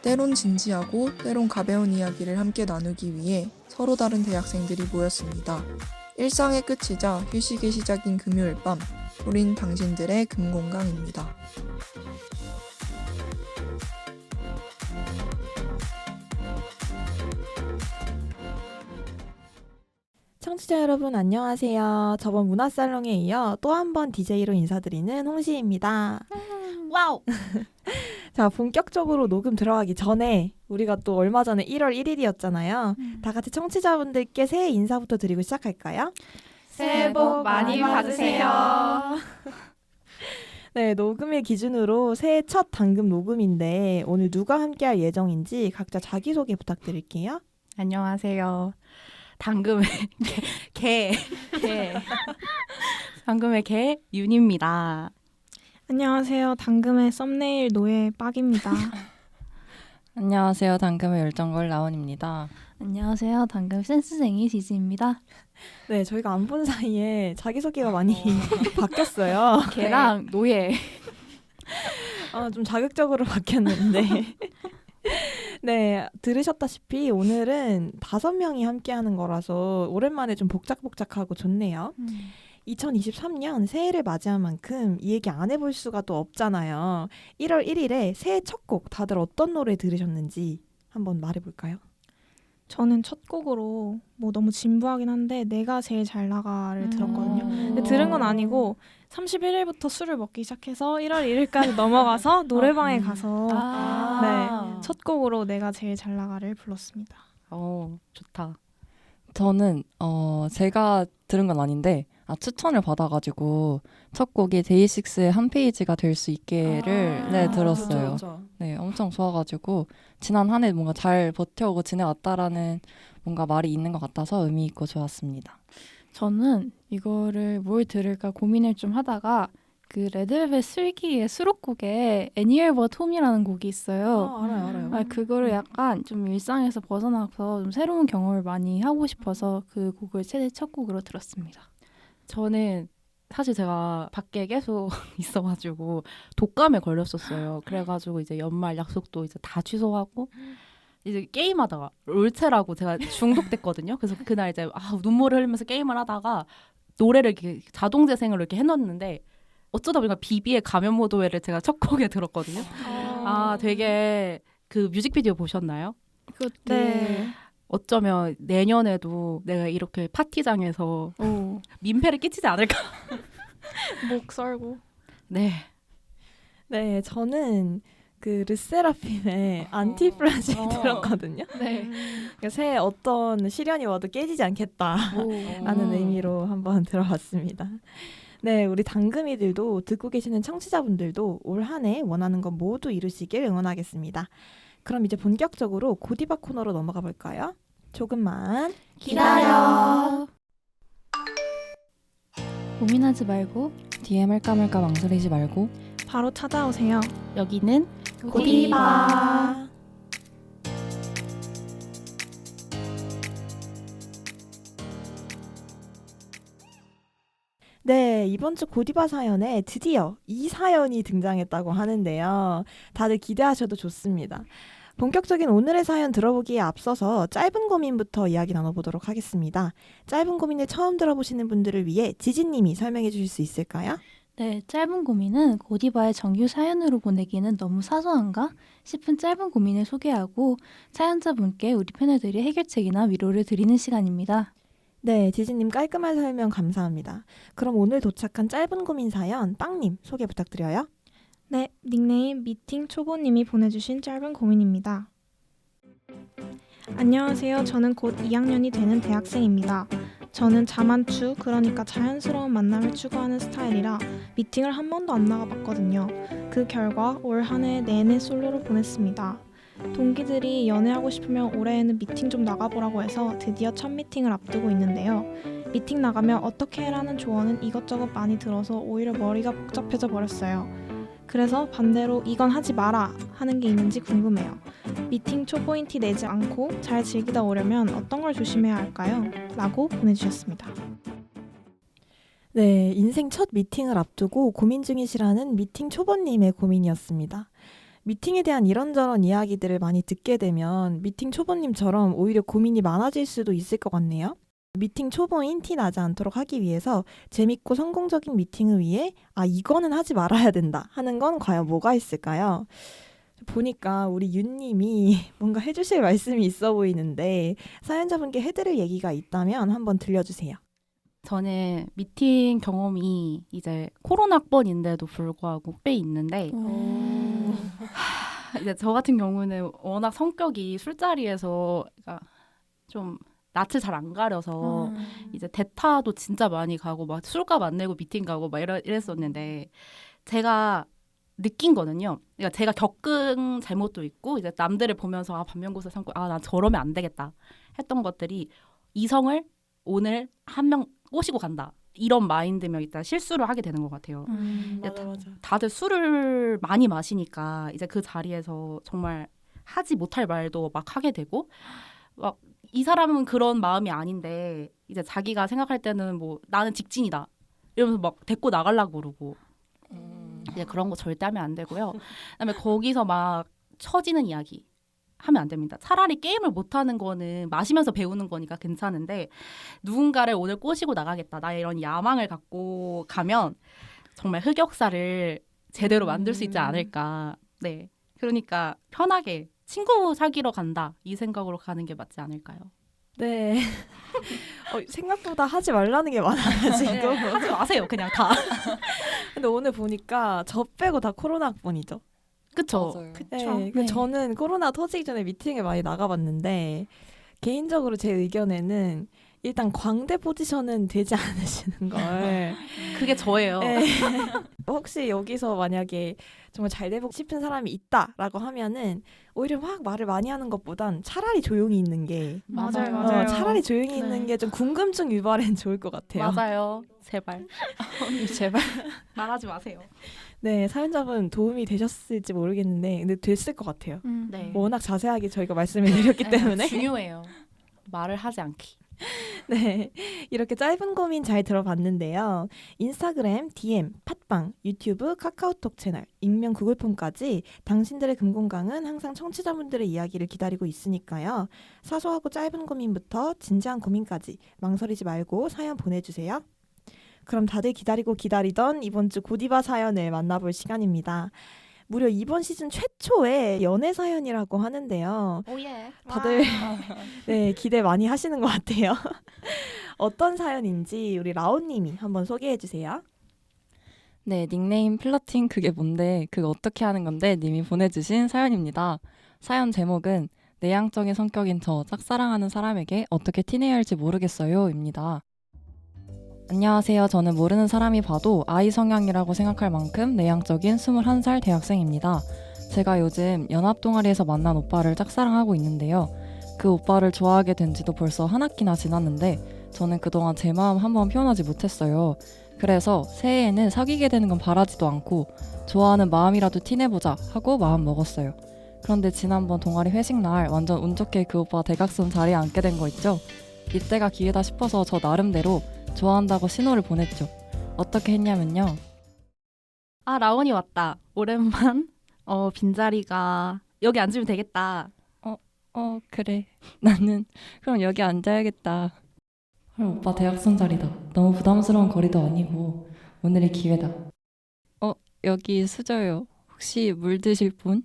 때론 진지하고 때론 가벼운 이야기를 함께 나누기 위해 서로 다른 대학생들이 모였습니다. 일상의 끝이자 휴식의 시작인 금요일 밤, 우린 당신들의 금공강입니다. 청취자 여러분 안녕하세요. 저번 문화살롱에 이어 또 한 번 DJ로 인사드리는 홍시입니다. 와우! 자, 본격적으로 녹음 들어가기 전에 우리가 또 얼마 전에 1월 1일이었잖아요. 다 같이 청취자분들께 새해 인사부터 드리고 시작할까요? 새해 복 많이 받으세요. 네, 녹음일 기준으로 새해 첫 당금 녹음인데 오늘 누가 함께할 예정인지 각자 자기소개 부탁드릴게요. 안녕하세요. 당금의 당금의 개 윤입니다. 안녕하세요. 당금의 썸네일 노예 빡입니다. 안녕하세요. 당금의 열정걸 라온입니다. 안녕하세요. 당금 센스쟁이 지지입니다. 네, 저희가 안 본 사이에 자기소개가 많이 바뀌었어요. 개랑 노예. 좀 자극적으로 바뀌었는데 네, 들으셨다시피 오늘은 5명이 함께하는 거라서 오랜만에 좀 복작복작하고 좋네요. 2023년 새해를 맞이한 만큼 이 얘기 안 해볼 수가 또 없잖아요. 1월 1일에 새해 첫 곡 다들 어떤 노래 들으셨는지 한번 말해볼까요? 저는 첫 곡으로 너무 진부하긴 한데 내가 제일 잘 나가를 들었거든요. 근데 들은 건 아니고 31일부터 술을 먹기 시작해서 1월 1일까지 넘어가서 노래방에 가서 네, 첫 곡으로 내가 제일 잘 나가를 불렀습니다. 좋다. 저는 제가 들은 건 아닌데 추천을 받아가지고 첫 곡이 데이식스의 한 페이지가 될 수 있게를 들었어요. 그쵸. 네, 엄청 좋아가지고 지난 한 해 뭔가 잘 버텨오고 지내왔다라는 뭔가 말이 있는 것 같아서 의미 있고 좋았습니다. 저는 이거를 뭘 들을까 고민을 좀 하다가 그 레드벨벳 슬기의 수록곡에 애니얼버트 홈이라는 곡이 있어요. 알아요. 그거를 약간 좀 일상에서 벗어나서 좀 새로운 경험을 많이 하고 싶어서 그 곡을 최대 첫 곡으로 들었습니다. 저는 사실 제가 밖에 계속 있어가지고 독감에 걸렸었어요. 그래가지고 이제 연말 약속도 이제 다 취소하고 이제 게임하다가 롤체라고 제가 중독됐거든요. 그래서 그날 이제 눈물을 흘리면서 게임을 하다가 노래를 이렇게 자동 재생으로 이렇게 해놨는데 어쩌다 보니까 비비의 가면모도회를 제가 첫 곡에 들었거든요. 되게 그 뮤직비디오 보셨나요? 네. 어쩌면 내년에도 내가 이렇게 파티장에서 민폐를 끼치지 않을까. 목 썰고. 네. 네, 저는 그 르세라핌의 안티프라질 들었거든요. 네. 그러니까 새해 어떤 시련이 와도 깨지지 않겠다라는 의미로 한번 들어봤습니다. 네, 우리 당금이들도 듣고 계시는 청취자분들도 올 한 해 원하는 것 모두 이루시길 응원하겠습니다. 그럼 이제 본격적으로 고디바 코너로 넘어가 볼까요? 조금만 기다려. 고민하지 말고 DM 할까 말까 망설이지 말고 바로 찾아오세요. 여기는 고디바. 네, 이번 주 고디바 사연에 드디어 이 사연이 등장했다고 하는데요. 다들 기대하셔도 좋습니다. 본격적인 오늘의 사연 들어보기에 앞서서 짧은 고민부터 이야기 나눠보도록 하겠습니다. 짧은 고민을 처음 들어보시는 분들을 위해 지진님이 설명해 주실 수 있을까요? 네, 짧은 고민은 고디바의 정규 사연으로 보내기는 너무 사소한가 싶은 짧은 고민을 소개하고 사연자분께 우리 패널들이 해결책이나 위로를 드리는 시간입니다. 네, 지진님 깔끔한 설명 감사합니다. 그럼 오늘 도착한 짧은 고민 사연 빵님 소개 부탁드려요. 네, 닉네임 미팅 초보님이 보내주신 짧은 고민입니다. 안녕하세요. 저는 곧 2학년이 되는 대학생입니다. 저는 자만추, 그러니까 자연스러운 만남을 추구하는 스타일이라 미팅을 한 번도 안 나가봤거든요. 그 결과 올 한 해 내내 솔로로 보냈습니다. 동기들이 연애하고 싶으면 올해에는 미팅 좀 나가보라고 해서 드디어 첫 미팅을 앞두고 있는데요. 미팅 나가면 어떻게 해라는 조언은 이것저것 많이 들어서 오히려 머리가 복잡해져 버렸어요. 그래서 반대로 이건 하지 마라 하는 게 있는지 궁금해요. 미팅 초보인티 내지 않고 잘 즐기다 오려면 어떤 걸 조심해야 할까요? 라고 보내주셨습니다. 네, 인생 첫 미팅을 앞두고 고민 중이시라는 미팅 초보님의 고민이었습니다. 미팅에 대한 이런저런 이야기들을 많이 듣게 되면 미팅 초보님처럼 오히려 고민이 많아질 수도 있을 것 같네요. 미팅 초보인 티 나지 않도록 하기 위해서 재밌고 성공적인 미팅을 위해 이거는 하지 말아야 된다 하는 건 과연 뭐가 있을까요? 보니까 우리 윤님이 뭔가 해주실 말씀이 있어 보이는데 사연자분께 해드릴 얘기가 있다면 한번 들려주세요. 저는 미팅 경험이 이제 코로나 학번인데도 불구하고 꽤 있는데 이제 저 같은 경우는 워낙 성격이 술자리에서 좀 낯을 잘 안 가려서 이제 대타도 진짜 많이 가고 막 술값 안 내고 미팅 가고 막 이랬었는데 제가 느낀 거는요. 그러니까 제가 겪은 잘못도 있고 이제 남들을 보면서 반면교사 삼고 난 저러면 안 되겠다 했던 것들이 이성을 오늘 한 명 꼬시고 간다. 이런 마인드면 일단 실수를 하게 되는 것 같아요. 맞아. 다들 술을 많이 마시니까 이제 그 자리에서 정말 하지 못할 말도 막 하게 되고 막 이 사람은 그런 마음이 아닌데 이제 자기가 생각할 때는 뭐 나는 직진이다 이러면서 막 데리고 나가려고 그러고 이제 그런 거 절대 하면 안 되고요. 그다음에 거기서 막 처지는 이야기 하면 안 됩니다. 차라리 게임을 못하는 거는 마시면서 배우는 거니까 괜찮은데 누군가를 오늘 꼬시고 나가겠다. 나의 이런 야망을 갖고 가면 정말 흑역사를 제대로 만들 수 있지 않을까. 네, 그러니까 편하게 친구 사귀러 간다 이 생각으로 가는 게 맞지 않을까요? 네. 생각보다 하지 말라는 게 많아요 지금. 하지 마세요 그냥 다. 근데 오늘 보니까 저 빼고 다 코로나 학번이죠. 그쵸? 맞아요. 네. 네. 근데 저는 코로나 터지기 전에 미팅에 많이 나가봤는데 개인적으로 제 의견에는 일단 광대 포지션은 되지 않으시는 걸. 그게 저예요. 네. 혹시 여기서 만약에 정말 잘 되고 싶은 사람이 있다라고 하면은 오히려 막 말을 많이 하는 것보단 차라리 조용히 있는 게 맞아요. 차라리 조용히 네. 있는 게 좀 궁금증 유발엔 좋을 것 같아요. 맞아요. 제발. 제발. 말하지 마세요. 네, 사연자분 도움이 되셨을지 모르겠는데 근데 됐을 것 같아요. 네. 워낙 자세하게 저희가 말씀을 드렸기 때문에. 중요해요. 말을 하지 않기. 네, 이렇게 짧은 고민 잘 들어봤는데요. 인스타그램, DM, 팟빵, 유튜브, 카카오톡 채널, 익명 구글폼까지 당신들의 금공강은 항상 청취자분들의 이야기를 기다리고 있으니까요. 사소하고 짧은 고민부터 진지한 고민까지 망설이지 말고 사연 보내주세요. 그럼 다들 기다리고 기다리던 이번 주 고디바 사연을 만나볼 시간입니다. 무려 이번 시즌 최초의 연애 사연이라고 하는데요. 오예. 다들 네, 기대 많이 하시는 것 같아요. 어떤 사연인지 우리 라온님이 한번 소개해 주세요. 네, 닉네임 플러팅 그게 뭔데, 그거 어떻게 하는 건데 님이 보내주신 사연입니다. 사연 제목은 내향적인 성격인 저 짝사랑하는 사람에게 어떻게 티내야 할지 모르겠어요 입니다. 안녕하세요. 저는 모르는 사람이 봐도 아이 성향이라고 생각할 만큼 내향적인 21살 대학생입니다. 제가 요즘 연합 동아리에서 만난 오빠를 짝사랑하고 있는데요. 그 오빠를 좋아하게 된 지도 벌써 한 학기나 지났는데 저는 그동안 제 마음 한번 표현하지 못했어요. 그래서 새해에는 사귀게 되는 건 바라지도 않고 좋아하는 마음이라도 티내보자 하고 마음 먹었어요. 그런데 지난번 동아리 회식 날 완전 운 좋게 그 오빠 대각선 자리에 앉게 된 거 있죠? 이때가 기회다 싶어서 저 나름대로 좋아한다고 신호를 보냈죠. 어떻게 했냐면요. 라온이 왔다. 오랜만. 빈자리가 여기 앉으면 되겠다. 그래. 나는 그럼 여기 앉아야겠다. 헐, 오빠 대학선 자리다. 너무 부담스러운 거리도 아니고 오늘이 기회다. 여기 수저요. 혹시 물 드실 분?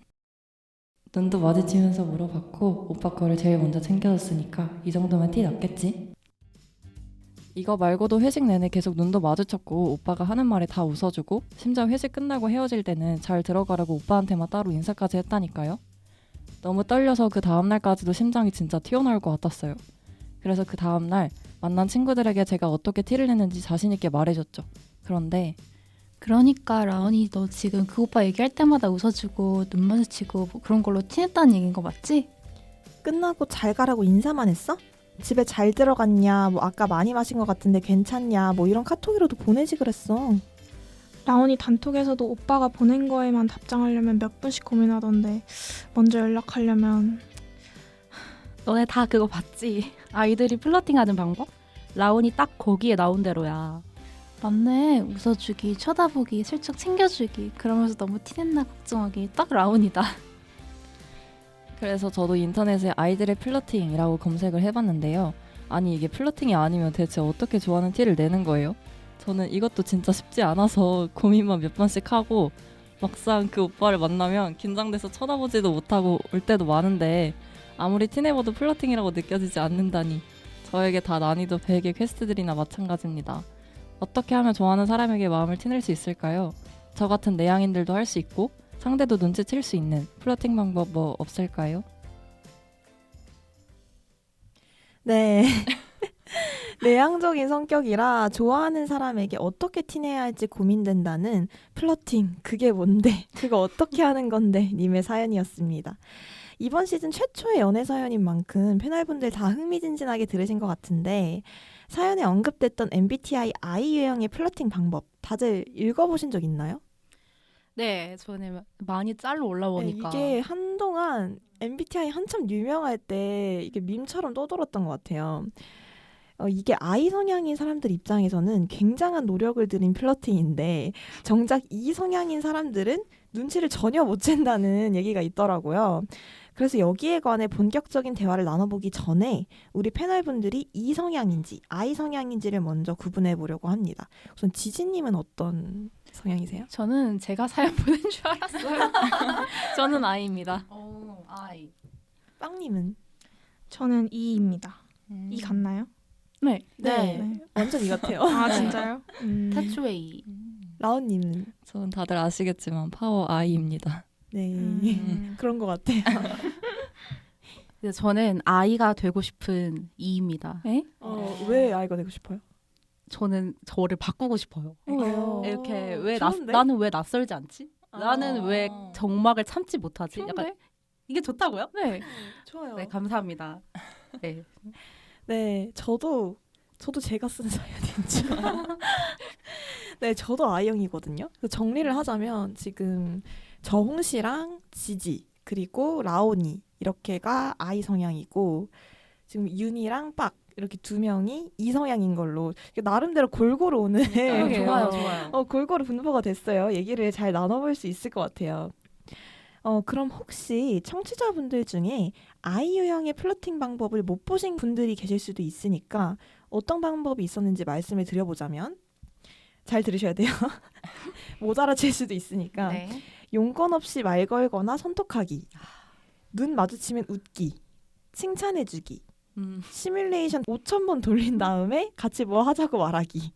눈도 마주치면서 물어봤고 오빠 거를 제일 먼저 챙겨줬으니까 이 정도면 티 났겠지? 이거 말고도 회식 내내 계속 눈도 마주쳤고 오빠가 하는 말에 다 웃어주고 심지어 회식 끝나고 헤어질 때는 잘 들어가라고 오빠한테만 따로 인사까지 했다니까요. 너무 떨려서 그 다음날까지도 심장이 진짜 튀어나올 것 같았어요. 그래서 그 다음날 만난 친구들에게 제가 어떻게 티를 냈는지 자신 있게 말해줬죠. 그러니까 라온이 너 지금 그 오빠 얘기할 때마다 웃어주고 눈 마주치고 뭐 그런 걸로 티냈다는 얘기인 거 맞지? 끝나고 잘 가라고 인사만 했어? 집에 잘 들어갔냐, 뭐 아까 많이 마신 것 같은데 괜찮냐, 뭐 이런 카톡이라도 보내지 그랬어. 라온이 단톡에서도 오빠가 보낸 거에만 답장하려면 몇 분씩 고민하던데 먼저 연락하려면 너네 다 그거 봤지? 아이들이 플러팅하는 방법? 라온이 딱 거기에 나온 대로야. 맞네. 웃어주기, 쳐다보기, 슬쩍 챙겨주기. 그러면서 너무 티냈나 걱정하기. 딱 라온이다. 그래서 저도 인터넷에 아이들의 플러팅이라고 검색을 해봤는데요. 아니 이게 플러팅이 아니면 대체 어떻게 좋아하는 티를 내는 거예요? 저는 이것도 진짜 쉽지 않아서 고민만 몇 번씩 하고 막상 그 오빠를 만나면 긴장돼서 쳐다보지도 못하고 올 때도 많은데 아무리 티내봐도 플러팅이라고 느껴지지 않는다니 저에게 다 난이도 100의 퀘스트들이나 마찬가지입니다. 어떻게 하면 좋아하는 사람에게 마음을 티낼 수 있을까요? 저 같은 내향인들도 할 수 있고 상대도 눈치챌 수 있는 플러팅 방법 뭐 없을까요? 네. 내향적인 성격이라 좋아하는 사람에게 어떻게 티내야 할지 고민된다는 플러팅, 그게 뭔데? 그거 어떻게 하는 건데? 님의 사연이었습니다. 이번 시즌 최초의 연애 사연인 만큼 패널분들 다 흥미진진하게 들으신 것 같은데 사연에 언급됐던 MBTI I 유형의 플러팅 방법 다들 읽어보신 적 있나요? 네, 저는 많이 짤로 올라오니까 이게 한동안 MBTI 한참 유명할 때 이게 밈처럼 떠돌았던 것 같아요. 이게 I 성향인 사람들 입장에서는 굉장한 노력을 들인 플러팅인데 정작 E 성향인 사람들은 눈치를 전혀 못 챈다는 얘기가 있더라고요. 그래서 여기에 관해 본격적인 대화를 나눠보기 전에 우리 패널분들이 E 성향인지 I 성향인지를 먼저 구분해 보려고 합니다. 우선 지지님은 어떤 성향이세요? 저는 제가 사연 보낸 줄 알았어요. 저는 아이입니다. 아이. 빵님은? 저는 E입니다. E 같나요? 네. 네. 완전 이 같아요. 아 진짜요? 타투웨이. 라온님은? 저는 다들 아시겠지만 파워 아이입니다. 네. 음. 그런 것 같아요. 근데 저는 아이가 되고 싶은 이입니다. 에? 왜 아이가 되고 싶어요? 저는 저를 바꾸고 싶어요. 왜요? 이렇게 왜 좋은데? 나는 왜 낯설지 않지? 아. 나는 왜 정막을 참지 못하지? 좋은데? 약간 이게 좋다고요? 네. 좋아요. 네, 감사합니다. 네. 네, 저도 제가 쓴 사연인 줄. 네, 저도 I형이거든요. 그래서 정리를 하자면 지금 저홍 씨랑 지지 그리고 라온이 이렇게가 I 성향이고 지금 윤이랑 빡 이렇게 두 명이 E 성향인 걸로 나름대로 골고루 오늘 좋아요. 골고루 분포가 됐어요. 얘기를 잘 나눠볼 수 있을 것 같아요. 그럼 혹시 청취자분들 중에 I 유형의 플러팅 방법을 못 보신 분들이 계실 수도 있으니까 어떤 방법이 있었는지 말씀을 드려보자면 잘 들으셔야 돼요. 못 알아챌 수도 있으니까 네. 용건 없이 말 걸거나 손톱하기, 눈 마주치면 웃기, 칭찬해주기, 시뮬레이션 5,000번 돌린 다음에 같이 뭐 하자고 말하기,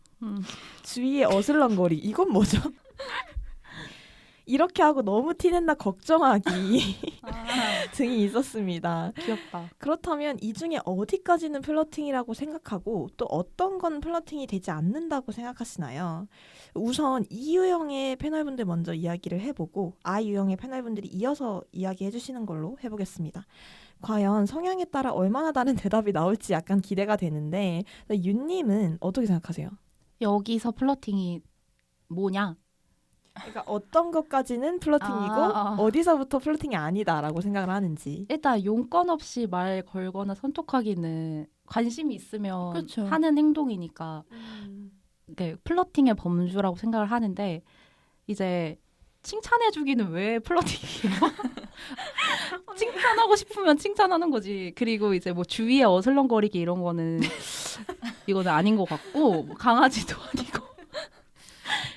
주위에 어슬렁거리. 이건 뭐죠? 이렇게 하고 너무 티낸다 걱정하기 등이 있었습니다. 귀엽다. 그렇다면 이 중에 어디까지는 플러팅이라고 생각하고 또 어떤 건 플러팅이 되지 않는다고 생각하시나요? 우선 E 유형의 패널분들 먼저 이야기를 해보고 I 유형의 패널분들이 이어서 이야기해 주시는 걸로 해보겠습니다. 과연 성향에 따라 얼마나 다른 대답이 나올지 약간 기대가 되는데 윤님은 어떻게 생각하세요? 여기서 플러팅이 뭐냐? 그러니까 어떤 것까지는 플러팅이고 어디서부터 플러팅이 아니다라고 생각을 하는지. 일단 용건 없이 말 걸거나 선톡하기는 관심이 있으면 그렇죠. 하는 행동이니까 이게 플러팅의 범주라고 생각을 하는데 이제 칭찬해주기는 왜 플러팅이에요? 칭찬하고 싶으면 칭찬하는 거지. 그리고 이제 뭐 주위에 어슬렁거리기 이런 거는 이거는 아닌 것 같고 뭐 강아지도 아니고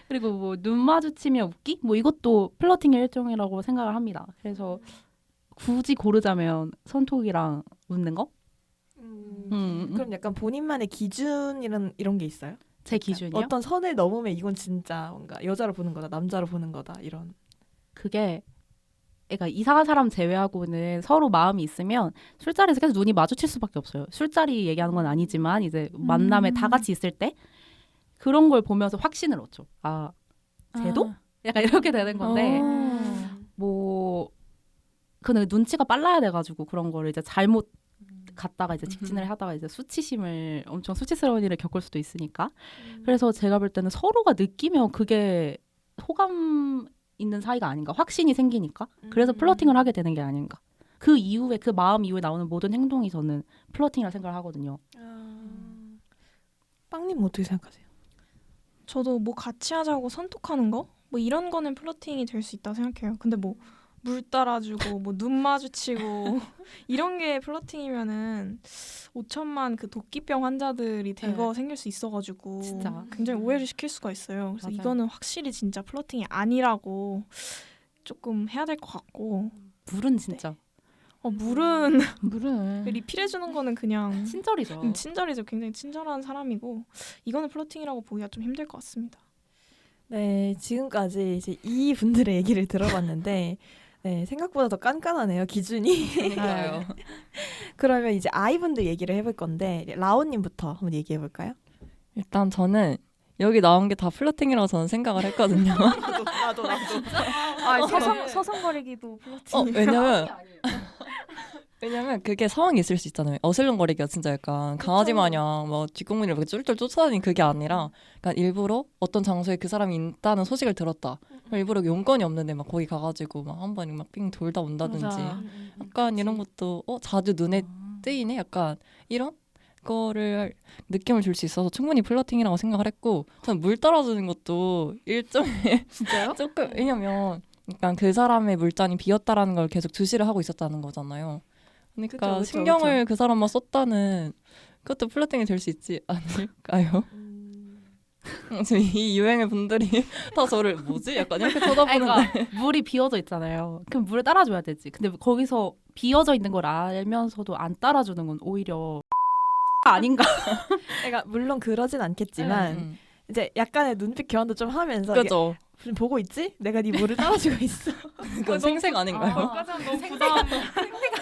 그리고 뭐 눈 마주치면 웃기? 뭐 이것도 플러팅의 일종이라고 생각을 합니다. 그래서 굳이 고르자면 손톱이랑 웃는 거? 그럼 약간 본인만의 기준 이런 게 있어요? 제 기준이요? 어떤 선을 넘으면 이건 진짜 뭔가 여자로 보는 거다, 남자로 보는 거다 이런. 그게 그러니까 이상한 사람 제외하고는 서로 마음이 있으면 술자리에서 계속 눈이 마주칠 수밖에 없어요. 술자리 얘기하는 건 아니지만 이제 만남에 다 같이 있을 때 그런 걸 보면서 확신을 얻죠. 아, 쟤도? 약간 이렇게 되는 건데 뭐 그는 눈치가 빨라야 돼가지고 그런 거를 이제 잘못 갔다가 이제 직진을 하다가 이제 수치심을 엄청 수치스러운 일을 겪을 수도 있으니까 그래서 제가 볼 때는 서로가 느끼면 그게 호감 있는 사이가 아닌가 확신이 생기니까 그래서 플러팅을 하게 되는 게 아닌가 그 이후에 그 마음 이후에 나오는 모든 행동이 저는 플러팅이라 생각을 하거든요. 빵님 어떻게 생각하세요? 저도 뭐 같이 하자고 선톡하는 거? 뭐 이런 거는 플러팅이 될 수 있다고 생각해요. 근데 뭐 물 따라주고 뭐 눈 마주치고 이런 게 플러팅이면은 5천만 그 도끼병 환자들이 대거 생길 수 있어가지고 진짜. 굉장히 오해를 시킬 수가 있어요. 그래서 맞아요. 이거는 확실히 진짜 플러팅이 아니라고 조금 해야 될 것 같고 물은 진짜 물은 물은 리필해주는 거는 그냥 친절이죠. 친절이죠. 굉장히 친절한 사람이고 이거는 플러팅이라고 보기가 좀 힘들 것 같습니다. 네, 지금까지 이제 이 분들의 얘기를 들어봤는데 네, 생각보다 더 깐깐하네요, 기준이. 그러니까요. 그러면 이제 아이분들 얘기를 해볼 건데 라온님부터 한번 얘기해 볼까요? 일단 저는 여기 나온 게 다 플러팅이라고 저는 생각을 했거든요. 나도. 서성거리기도 플러팅. 왜냐면 그게 상황이 있을 수 있잖아요. 어슬렁거리기가 진짜 약간 강아지 마냥 막 뒷공문을 이렇게 쫄쫄 쫓아다니는 그게 아니라 그러니까 일부러 어떤 장소에 그 사람이 있다는 소식을 들었다. 일부러 용건이 없는데 막 거기 가가지고 막 한 번 막 삥 돌다 온다든지 맞아. 약간 이런 것도 자주 눈에 뜨이네? 약간 이런 거를 느낌을 줄 수 있어서 충분히 플러팅이라고 생각을 했고 저는 물 따라주는 것도 일종의 진짜요? 조금 왜냐면 약간 그 사람의 물잔이 비었다라는 걸 계속 주시를 하고 있었다는 거잖아요. 그러니까 그쵸, 신경을 그 사람만 썼다는 그것도 플러팅이 될 수 있지 않을까요? 지금 이 유행의 분들이 다 저를 뭐지? 약간 이렇게 쳐다보는데 그러니까 물이 비어져 있잖아요. 그럼 물을 따라줘야 되지. 근데 거기서 비어져 있는 걸 알면서도 안 따라주는 건 오히려 아닌가? 그러니까 물론 그러진 않겠지만 이제 약간의 눈빛 교환도 좀 하면서 이게 그죠? 지금 보고 있지? 내가 네 물을 따라주고 있어. 그건 생색 아닌가요? 너무 부담.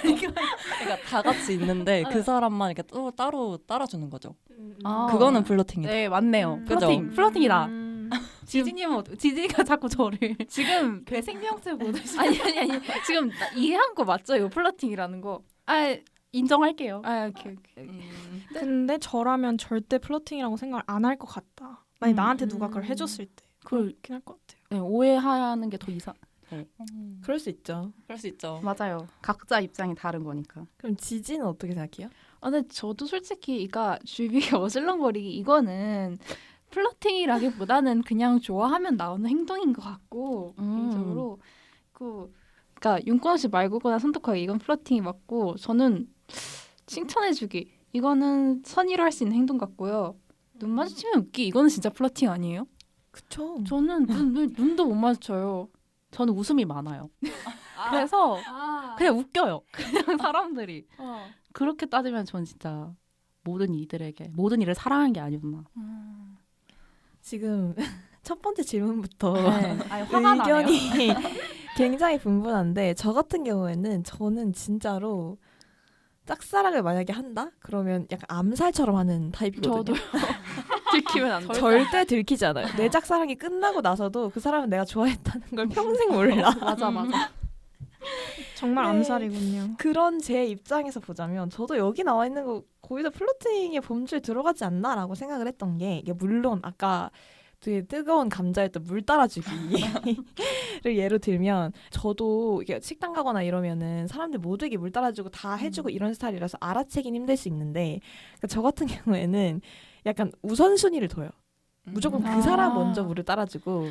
그러니까 다 같이 있는데 그 사람만 이렇게 또 따로 따라주는 거죠. 아. 그거는 플러팅이다. 네 맞네요. 그죠? 플러팅이다. 지진님은 지진이가 자꾸 저를 지금 그 생명체 보듯이 아니 지금 이해한 거 맞죠? 이거 플러팅이라는 거. 아 인정할게요. 아 오케이. 근데 저라면 절대 플러팅이라고 생각을 안 할 것 같다. 만약 나한테 누가 그걸 해줬을 때 그걸 그렇긴 할 것 같아요. 네, 오해하는 게 더 이상. 그럴 수 있죠. 그럴 수 있죠. 맞아요. 각자 입장이 다른 거니까. 그럼 지진은 어떻게 생각해요? 근데 저도 솔직히 이가 주위에 어슬렁거리기 이거는 플러팅이라기보다는 그냥 좋아하면 나오는 행동인 것 같고 개인적으로 그러니까 윤권 씨 말고거나 선택하기 이건 플러팅이 맞고 저는 칭찬해주기 이거는 선의로 할 수 있는 행동 같고요. 눈 마주치면 웃기 이거는 진짜 플러팅 아니에요? 그쵸. 저는 눈도 못 마주쳐요. 저는 웃음이 많아요. 그래서 그냥 웃겨요. 그냥 사람들이 그렇게 따지면 전 진짜 모든 이들을 사랑한 게 아니었나. 지금 첫 번째 질문부터 네. 아니, 화가 나네요. 의견이 굉장히 분분한데 저 같은 경우에는 저는 진짜로 짝사랑을 만약에 한다? 그러면 약간 암살처럼 하는 타입이거든요. 저도요. 들키면 안 돼. 절대 들키지 않아요. 내 짝사랑이 끝나고 나서도 그 사람은 내가 좋아했다는 걸 평생 몰라. 맞아. 정말 네. 암살이군요. 그런 제 입장에서 보자면 저도 여기 나와 있는 거 거의 다 플러팅의 범주에 들어가지 않나라고 생각을 했던 게 이게 물론 아까 되게 뜨거운 감자였던 물 따라주기를 예로 들면 저도 이게 식당 가거나 이러면은 사람들 모두에게 물 따라주고 다 해주고 이런 스타일이라서 알아채긴 힘들 수 있는데 그러니까 저 같은 경우에는 약간 우선순위를 둬요. 무조건 그 사람 먼저 물을 따라주고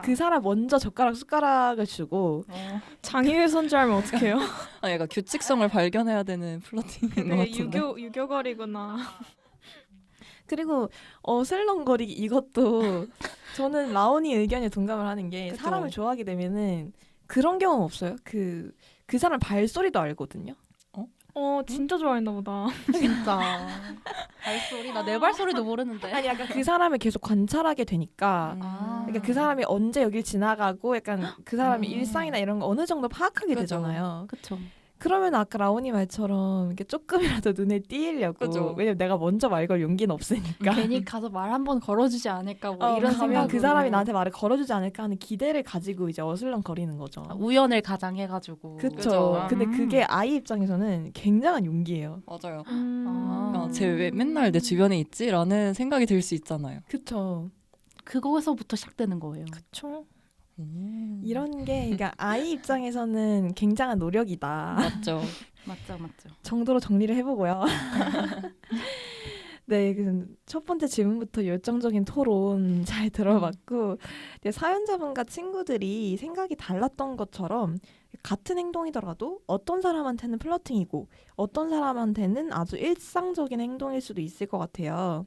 그 사람 먼저 숟가락을 주고 장애훼손 줄 알면 어떡해요? 약간 규칙성을 발견해야 되는 플러팅인 것 되게 같은데. 유교거리구나. 그리고 어슬렁거리기 이것도 저는 라온이 의견에 동감을 하는 게 그쵸. 사람을 좋아하게 되면은 그런 경험 없어요? 그 사람 발소리도 알거든요. 진짜 좋아했나 보다. 진짜. 발소리 나 내 발소리도 모르는데. 아니 약간 그 사람을 계속 관찰하게 되니까 그러니까 그 사람이 언제 여길 지나가고 약간 그 사람의 일상이나 이런 거 어느 정도 파악하게 그죠. 되잖아요. 그쵸. 그러면 아까 라온이 말처럼 이렇게 조금이라도 눈에 띄려고 그죠. 왜냐면 내가 먼저 말 걸 용기는 없으니까 괜히 가서 말 한 번 걸어주지 않을까 뭐 이런 가면 생각. 그 사람이 나한테 말을 걸어주지 않을까 하는 기대를 가지고 이제 어슬렁거리는 거죠. 우연을 가장해가지고. 그쵸. 근데 그게 아이 입장에서는 굉장한 용기예요. 맞아요. 아. 그러니까 쟤 왜 맨날 내 주변에 있지라는 생각이 들 수 있잖아요. 그쵸. 그거에서부터 시작되는 거예요. 그쵸. 이런 게 그러니까 아이 입장에서는 굉장한 노력이다 맞죠. 맞죠. 정도로 정리를 해보고요. 네, 첫 번째 질문부터 열정적인 토론 잘 들어봤고 이제 사연자분과 친구들이 생각이 달랐던 것처럼 같은 행동이더라도 어떤 사람한테는 플러팅이고 어떤 사람한테는 아주 일상적인 행동일 수도 있을 것 같아요.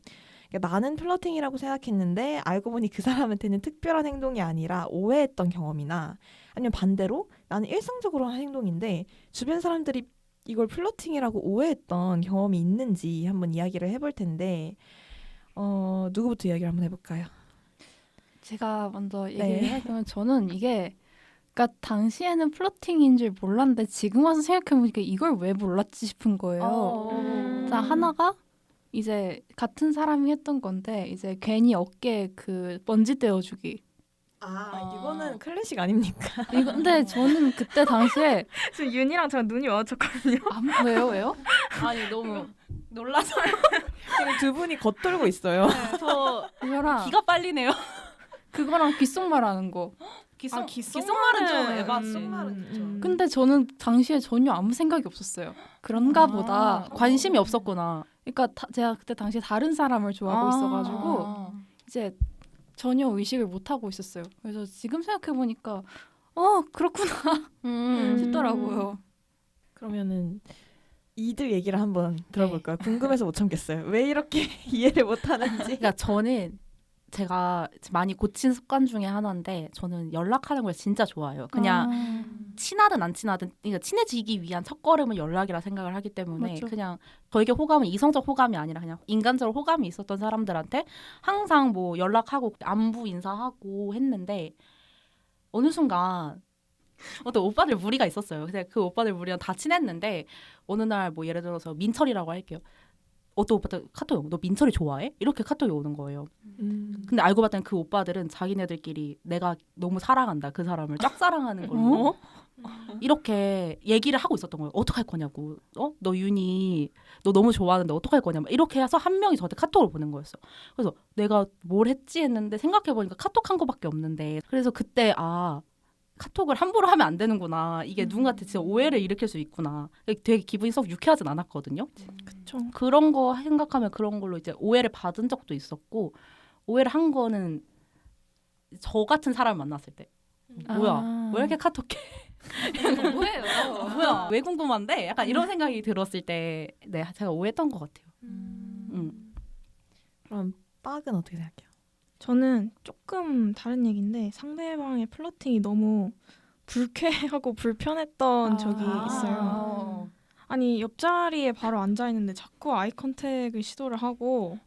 그러니까 나는 플러팅이라고 생각했는데 알고 보니 그 사람한테는 특별한 행동이 아니라 오해했던 경험이나 아니면 반대로 나는 일상적으로 한 행동인데 주변 사람들이 이걸 플러팅이라고 오해했던 경험이 있는지 한번 이야기를 해볼 텐데 누구부터 이야기를 한번 해볼까요? 제가 먼저 네. 얘기를 하자면 저는 이게 그러니까 당시에는 플러팅인 줄 몰랐는데 지금 와서 생각해보니까 이걸 왜 몰랐지 싶은 거예요. 자, 하나가 이제 같은 사람이 했던 건데 이제 괜히 어깨에 그 먼지 떼어주기. 이거는 클래식 아닙니까? 이거 근데 저는 그때 당시에 지금 윤이랑 저랑 눈이 마주쳤거든요. 왜요? 아니 너무 놀라서요. 지금 두 분이 겉돌고 있어요. 저 그거랑 기가 빨리네요. 그거랑 귓속말하는 거. 귓속말은 좀 에바지. 근데 저는 당시에 전혀 아무 생각이 없었어요. 그런가 보다. 관심이 없었구나. 그러니까 제가 그때 당시에 다른 사람을 좋아하고 있어가지고 이제 전혀 의식을 못 하고 있었어요. 그래서 지금 생각해 보니까 그렇구나 싶더라고요. 그러면은 이들 얘기를 한번 들어볼까요? 궁금해서 못 참겠어요. 왜 이렇게 이해를 못하는지. 그러니까 저는 제가 많이 고친 습관 중에 하나인데 저는 연락하는 걸 진짜 좋아해요. 그냥 친하든 안 친하든 그러니까 친해지기 위한 첫걸음은 연락이라 생각을 하기 때문에 맞죠. 그냥 저에게 호감은 이성적 호감이 아니라 그냥 인간적으로 호감이 있었던 사람들한테 항상 뭐 연락하고 안부 인사하고 했는데 어느 순간 어떤 오빠들 무리가 있었어요. 근데 그 오빠들 무리랑 다 친했는데 어느 날 뭐 예를 들어서 민철이라고 할게요. 어떤 오빠들 카톡이 너 민철이 좋아해? 이렇게 카톡이 오는 거예요. 근데 알고 봤더니 그 오빠들은 자기네들끼리 내가 너무 사랑한다. 그 사람을 짝사랑하는 걸로 이렇게 얘기를 하고 있었던 거예요. 어떡할 거냐고. 너 윤희 너 너무 좋아하는데 어떡할 거냐. 막 이렇게 해서 한 명이 저한테 카톡을 보낸 거였어. 그래서 내가 뭘 했지 했는데 생각해보니까 카톡 한 거밖에 없는데 그래서 그때 카톡을 함부로 하면 안 되는구나. 이게 누군가한테 진짜 오해를 일으킬 수 있구나. 되게 기분이 썩 유쾌하진 않았거든요. 그쵸. 그런 거 생각하면 그런 걸로 이제 오해를 받은 적도 있었고 오해를 한 거는 저 같은 사람을 만났을 때 뭐야 왜 이렇게 카톡해 뭐예요? 뭐야 왜 궁금한데 약간 이런 생각이 들었을 때 네, 제가 오해했던 것 같아요. 그럼 빡은 어떻게 생각해요? 저는 조금 다른 얘기인데 상대방의 플러팅이 너무 불쾌하고 불편했던 적이 있어요. 아니 옆자리에 바로 앉아 있는데 자꾸 아이 컨택을 시도를 하고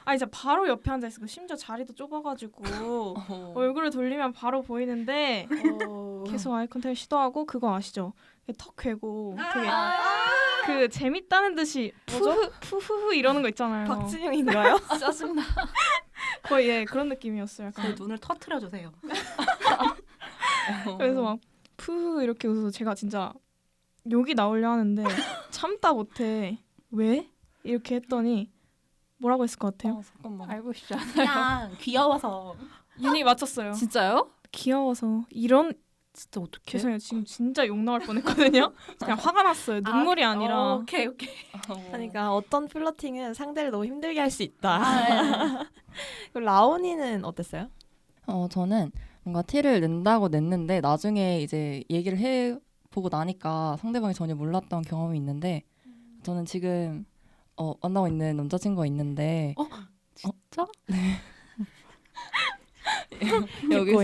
진짜 바로 옆에 앉아 있고 심지어 자리도 좁아가지고 얼굴을 돌리면 바로 보이는데 계속 아이 컨택을 시도하고 그거 아시죠? 턱 괴고 되게 그 재밌다는 듯이 푸흐 이러는 거 있잖아요. 박진영인가요? 짜증나. 거의 그런 느낌이었어요. 제 약간. 눈을 터트려 주세요. 그래서 막 푸 이렇게 웃어서 제가 진짜 욕이 나오려 하는데 참다 못해. 왜? 이렇게 했더니 뭐라고 했을 것 같아요? 잠깐만. 알고 싶지 않아요. 그냥 귀여워서 윤희 맞췄어요. 진짜요? 귀여워서 이런 진짜 어떡해? 죄송해요. 지금 진짜 욕 나올 뻔했거든요. 그냥 화가 났어요. 눈물이 아니라. 오케이. 그러니까 어떤 플러팅은 상대를 너무 힘들게 할 수 있다. 그리고 라온이는 어땠어요? 저는 뭔가 티를 낸다고 냈는데 나중에 이제 얘기를 해보고 나니까 상대방이 전혀 몰랐던 경험이 있는데 저는 지금 만나고 있는 남자친구가 있는데 진짜?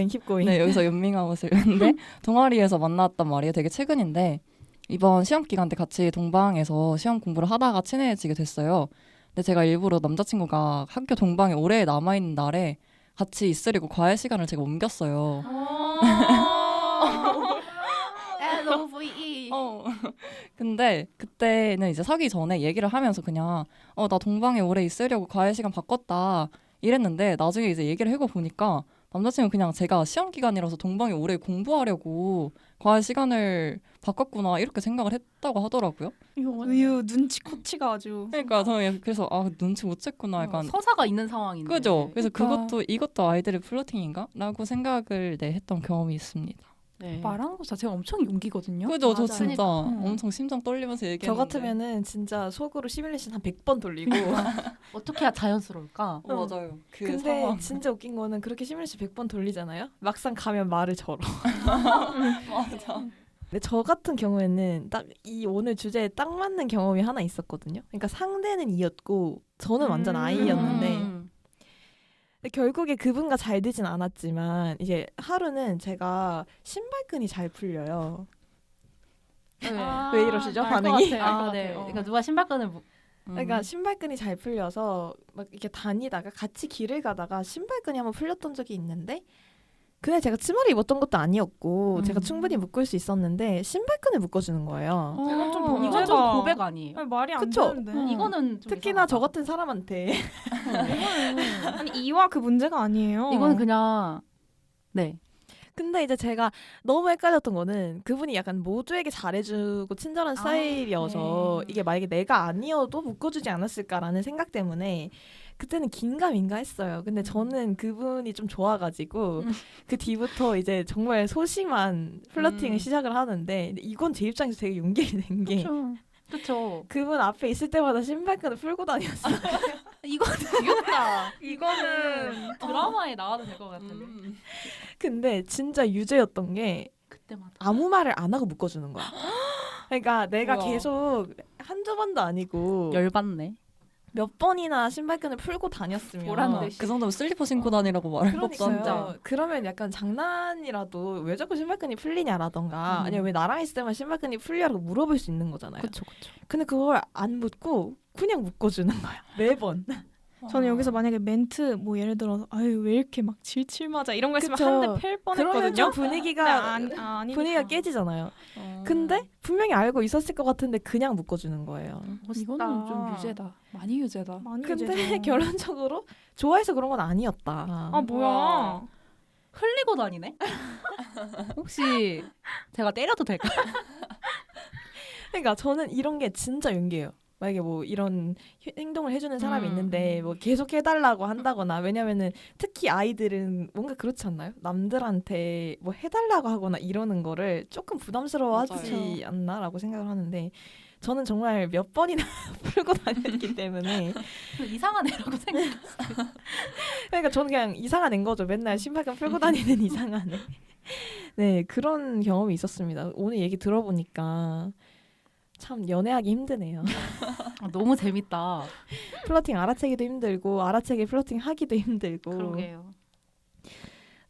keep going. 네, 여기서 연밍하고 있는데 동아리에서 만났단 말이에요. 되게 최근인데 이번 시험 기간 때 같이 동방에서 시험 공부를 하다가 친해지게 됐어요. 근데 제가 일부러 남자친구가 학교 동방에 오래 남아있는 날에 같이 있으려고 과외 시간을 제가 옮겼어요. 너무 VE. 근데 그때는 이제 사귀기 전에 얘기를 하면서 그냥 나 동방에 오래 있으려고 과외 시간 바꿨다 이랬는데 나중에 이제 얘기를 해고 보니까 남자친구 그냥 제가 시험 기간이라서 동방에 오래 공부하려고 과외 시간을 바꿨구나 이렇게 생각을 했다고 하더라고요. 우유 눈치 코치가 아주. 그러니까 저는 그래서 눈치 못 챘구나 약간 서사가 있는 상황인데. 그죠? 그래서 그러니까. 이것도 아이들의 플러팅인가? 라고 생각을 했던 경험이 있습니다. 네. 말하는 것 자체가 엄청 용기거든요. 그죠? 저 맞아요. 진짜 그러니까. 엄청 심장 떨리면서 얘기했는데. 저 같으면은 진짜 속으로 시뮬레이션 한 100번 돌리고. 어떻게 해야 자연스러울까? 맞아요. 그 근데 상황. 진짜 웃긴 거는 그렇게 시뮬레이션 100번 돌리잖아요. 막상 가면 말을 절어. 맞아. 근데 저 같은 경우에는 딱 이 오늘 주제에 딱 맞는 경험이 하나 있었거든요. 그러니까 상대는 이였고 저는 완전 아이였는데 근데 결국에 그분과 잘 되진 않았지만 이제 하루는 제가 신발끈이 잘 풀려요. 네. 왜 이러시죠, 반응이? 네. 그러니까 누가 신발끈을 그러니까 신발끈이 잘 풀려서 막 이렇게 다니다가 같이 길을 가다가 신발끈이 한번 풀렸던 적이 있는데 그날 제가 치마를 입었던 것도 아니었고 제가 충분히 묶을 수 있었는데 신발끈을 묶어주는 거예요. 이건 좀 이건 문제다. 좀 고백 아니에요? 아니, 말이 안 그쵸? 되는데. 이거는 좀 특히나 저 이상하다. 같은 사람한테 아니 이와 그 문제가 아니에요. 이거는 그냥 네. 근데 이제 제가 너무 헷갈렸던 거는 그분이 약간 모두에게 잘해주고 친절한 스타일이어서 네. 이게 만약에 내가 아니어도 묶어주지 않았을까라는 생각 때문에 그때는 긴가민가 했어요. 근데 저는 그분이 좀 좋아가지고 그 뒤부터 이제 정말 소심한 플러팅을 시작을 하는데 근데 이건 제 입장에서 되게 용기가 된 게 그렇죠. 그분 앞에 있을 때마다 신발끈을 풀고 다녔어요. 이거는 귀엽다. 이거는 드라마에 나와도 될 것 같은데. 근데 진짜 유죄였던 게 그때마다. 아무 말을 안 하고 묶어주는 거야. 그러니까 내가 뭐야. 계속 한두 번도 아니고 열받네. 몇 번이나 신발끈을 풀고 다녔으면 보란 듯이. 그 정도면 슬리퍼 신고 다니라고 말할 법도 한데. 그러니까요. 그러면 약간 장난이라도 왜 자꾸 신발끈이 풀리냐라던가 아니면 왜 나랑 있을 때만 신발끈이 풀려라고 물어볼 수 있는 거잖아요. 그렇죠, 그렇죠. 근데 그걸 안 묻고 그냥 묶어주는 거야. 매번. 저는 여기서 만약에 멘트 뭐 예를 들어서 아유 왜 이렇게 막 질질 맞아 이런 거 했으면 그쵸. 한 대 팰 그러면 뻔했거든요. 좀 분위기가 아니니까. 분위기가 깨지잖아요. 근데 분명히 알고 있었을 것 같은데 그냥 묶어주는 거예요. 이거는 좀 유죄다. 많이 유죄다. 많이 근데 유죄죠. 결론적으로 좋아해서 그런 건 아니었다. 아 뭐야? 흘리고 다니네? 혹시 제가 때려도 될까요? 그러니까 저는 이런 게 진짜 용기예요. 만약에 뭐 이런 행동을 해주는 사람이 있는데 뭐 계속 해달라고 한다거나 왜냐면은 특히 아이들은 뭔가 그렇지 않나요? 남들한테 뭐 해달라고 하거나 이러는 거를 조금 부담스러워하지 않나라고 생각을 하는데 저는 정말 몇 번이나 풀고 다녔기 때문에 이상한 애라고 생각했어요. 그러니까 저는 그냥 이상한 앤 거죠. 맨날 신발끈 풀고 다니는 이상한 애. 네, 그런 경험이 있었습니다. 오늘 얘기 들어보니까 참 연애하기 힘드네요. 너무 재밌다. 플러팅 알아채기도 힘들고 알아채기 플러팅 하기도 힘들고. 그러게요.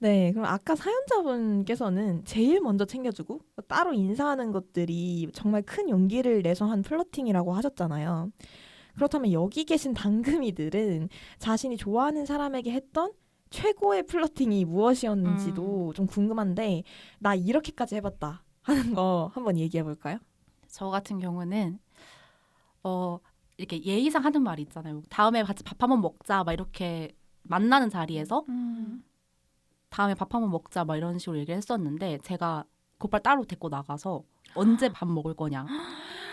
네, 그럼 아까 사연자분께서는 제일 먼저 챙겨주고 따로 인사하는 것들이 정말 큰 용기를 내서 한 플러팅이라고 하셨잖아요. 그렇다면 여기 계신 당금이들은 자신이 좋아하는 사람에게 했던 최고의 플러팅이 무엇이었는지도 좀 궁금한데 나 이렇게까지 해봤다 하는 거 한번 얘기해 볼까요? 저 같은 경우는 이렇게 예의상 하는 말이 있잖아요. 다음에 같이 밥 한번 먹자 막 이렇게 만나는 자리에서 다음에 밥 한번 먹자 막 이런 식으로 얘기를 했었는데 제가 곧바로 따로 데리고 나가서 언제 밥 먹을 거냐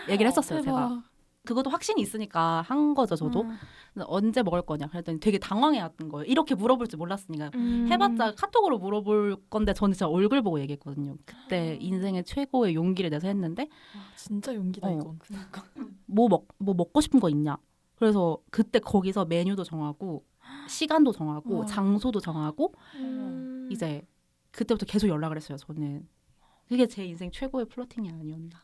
얘기를 했었어요. 제가 그것도 확신이 있으니까 한 거죠. 저도 근데 언제 먹을 거냐 그랬더니 되게 당황해왔던 거예요. 이렇게 물어볼 줄 몰랐으니까 해봤자 카톡으로 물어볼 건데 저는 진짜 얼굴 보고 얘기했거든요. 그때 인생의 최고의 용기를 내서 했는데 진짜 용기다 이건. 뭐 먹고 싶은 거 있냐. 그래서 그때 거기서 메뉴도 정하고 시간도 정하고 장소도 정하고 이제 그때부터 계속 연락을 했어요. 저는 그게 제 인생 최고의 플러팅이 아니었나.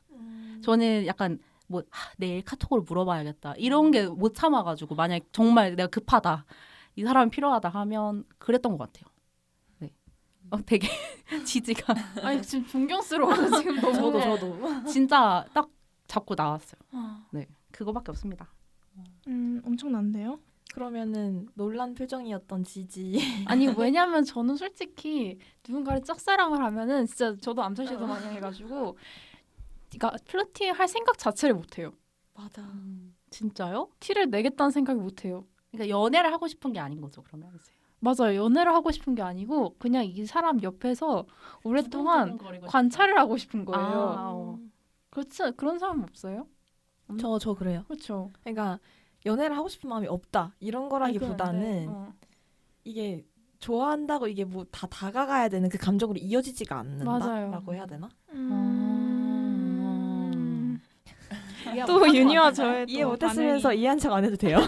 저는 약간 뭐 내일 카톡으로 물어봐야겠다 이런 게 못 참아가지고 만약 정말 내가 급하다 이 사람이 필요하다 하면 그랬던 것 같아요. 네. 되게 지지가 아니 지금 존경스러워서 지금 너무 저도. 진짜 딱 잡고 나왔어요. 네, 그거밖에 없습니다. 엄청난데요? 그러면은 놀란 표정이었던 지지. 아니 왜냐면 저는 솔직히 누군가를 짝사랑을 하면은 진짜 저도 암살시도 많이 해가지고 그러니까 플러팅 할 생각 자체를 못해요. 맞아. 진짜요? 티를 내겠다는 생각을 못해요. 그러니까 연애를 하고 싶은 게 아닌 거죠. 그러면 이제 맞아요. 연애를 하고 싶은 게 아니고 그냥 이 사람 옆에서 오랫동안 두근두근거리고 관찰을 하고 싶은 거예요. 아, 그렇지 그런 사람 없어요? 저 그래요. 그렇죠. 그러니까 연애를 하고 싶은 마음이 없다 이런 거라기보다는 이게 좋아한다고 이게 뭐 다 다가가야 되는 그 감정으로 이어지지가 않는다라고 맞아요. 해야 되나? 또 윤희와 저의 이해 또 못했으면서 반응이- 이해한 척 안 해도 돼요.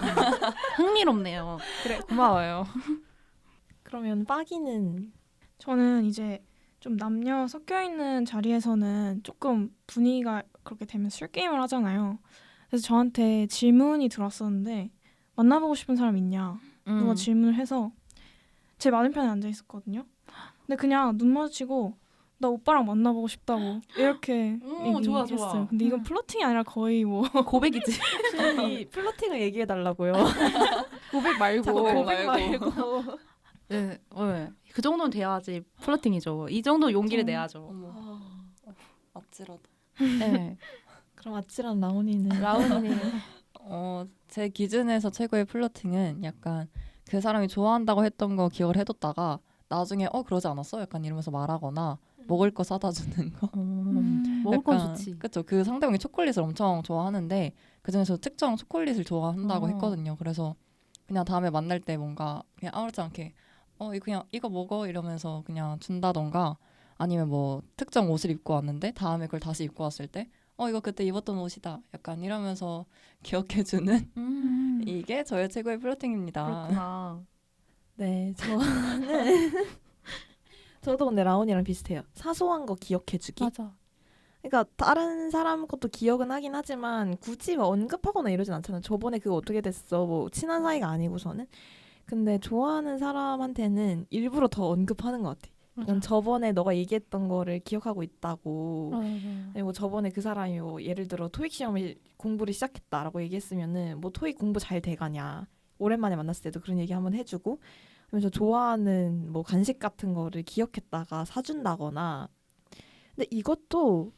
흥미롭네요. 그래 고마워요. 그러면 빠기는 저는 이제 좀 남녀 섞여 있는 자리에서는 조금 분위기가 그렇게 되면 술 게임을 하잖아요. 그래서 저한테 질문이 들어왔었는데 만나보고 싶은 사람 있냐 누가 질문을 해서 제 맞은편에 앉아 있었거든요. 근데 그냥 눈 마주치고 나 오빠랑 만나보고 싶다고 이렇게 오, 좋아, 좋아. 얘기했어요. 근데 이건 플러팅이 아니라 거의 뭐 고백이지. 이 플러팅을 얘기해 달라고요. 고백 말고. 자꾸 고백 말고. 네, 네. 그 정도는 돼야지 플러팅이죠. 이 정도 용기를 내야죠. 어머, 아찔하다. 네. 그럼 아찔한 라온이는 라운님. 제 기준에서 최고의 플러팅은 약간 그 사람이 좋아한다고 했던 거 기억을 해뒀다가 나중에 그러지 않았어? 약간 이러면서 말하거나 먹을 거 사다 주는 거. 먹을 건 약간, 좋지. 그쵸. 그 상대방이 초콜릿을 엄청 좋아하는데 그중에서 특정 초콜릿을 좋아한다고 어. 했거든요. 그래서 그냥 다음에 만날 때 뭔가 그냥 아무렇지 않게 그냥 이거 먹어 이러면서 그냥 준다던가 아니면 뭐 특정 옷을 입고 왔는데 다음에 그걸 다시 입고 왔을 때 이거 그때 입었던 옷이다. 약간 이러면서 기억해주는 이게 저의 최고의 플러팅입니다. 그렇구나. 네, 저도 근데 라온이랑 비슷해요. 사소한 거 기억해주기. 맞아. 그러니까 다른 사람 것도 기억은 하긴 하지만 굳이 막 언급하거나 이러진 않잖아요. 저번에 그거 어떻게 됐어? 뭐 친한 사이가 아니고서는. 근데 좋아하는 사람한테는 일부러 더 언급하는 것 같아. 난 저번에 너가 얘기했던 거를 기억하고 있다고. 그리고 저번에 그 사람이 뭐 예를 들어 토익 시험을 공부를 시작했다라고 얘기했으면은 뭐 토익 공부 잘 돼가냐. 오랜만에 만났을 때도 그런 얘기 한번 해주고. 그러면서 좋아하는 뭐 간식 같은 거를 기억했다가 사준다거나. 근데 이것도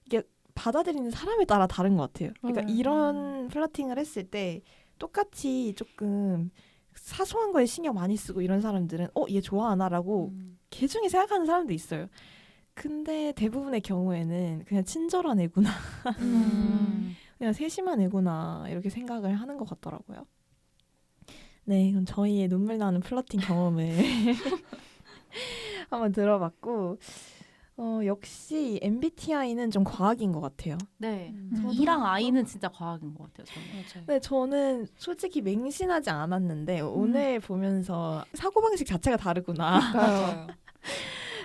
이게 받아들이는 사람에 따라 다른 것 같아요. 그러니까 맞아요. 이런 플러팅을 했을 때 똑같이 조금 사소한 거에 신경 많이 쓰고 이런 사람들은 얘 좋아하나라고 개중에 생각하는 사람도 있어요. 근데 대부분의 경우에는 그냥 친절한 애구나, 그냥 세심한 애구나 이렇게 생각을 하는 것 같더라고요. 네, 그럼 저희의 눈물 나는 플러팅 경험을 한번 들어봤고 역시 MBTI는 좀 과학인 것 같아요. 네. 저도- E랑 I는 진짜 과학인 것 같아요. 저는. 맞아요. 네, 저는 솔직히 맹신하지 않았는데 오늘 보면서 사고방식 자체가 다르구나 맞아요.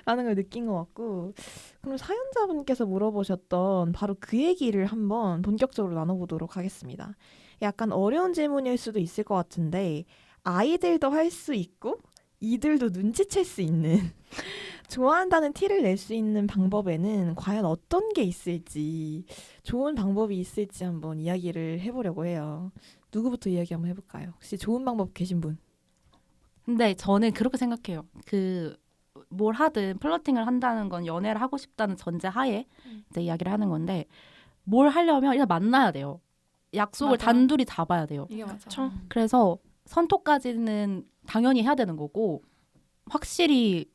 라는 걸 느낀 것 같고 그럼 사연자분께서 물어보셨던 바로 그 얘기를 한번 본격적으로 나눠보도록 하겠습니다. 약간 어려운 질문일 수도 있을 것 같은데 아이들도 할 수 있고 이들도 눈치챌 수 있는 좋아한다는 티를 낼 수 있는 방법에는 과연 어떤 게 있을지 좋은 방법이 있을지 한번 이야기를 해보려고 해요. 누구부터 이야기 한번 해볼까요? 혹시 좋은 방법 계신 분? 근데 저는 그렇게 생각해요. 뭘 하든 플러팅을 한다는 건 연애를 하고 싶다는 전제 하에 이제 이야기를 하는 건데 뭘 하려면 일단 만나야 돼요. 약속을 맞아. 단둘이 잡아야 돼요. 이게 그쵸? 그래서 선톡까지는 당연히 해야 되는 거고 확실히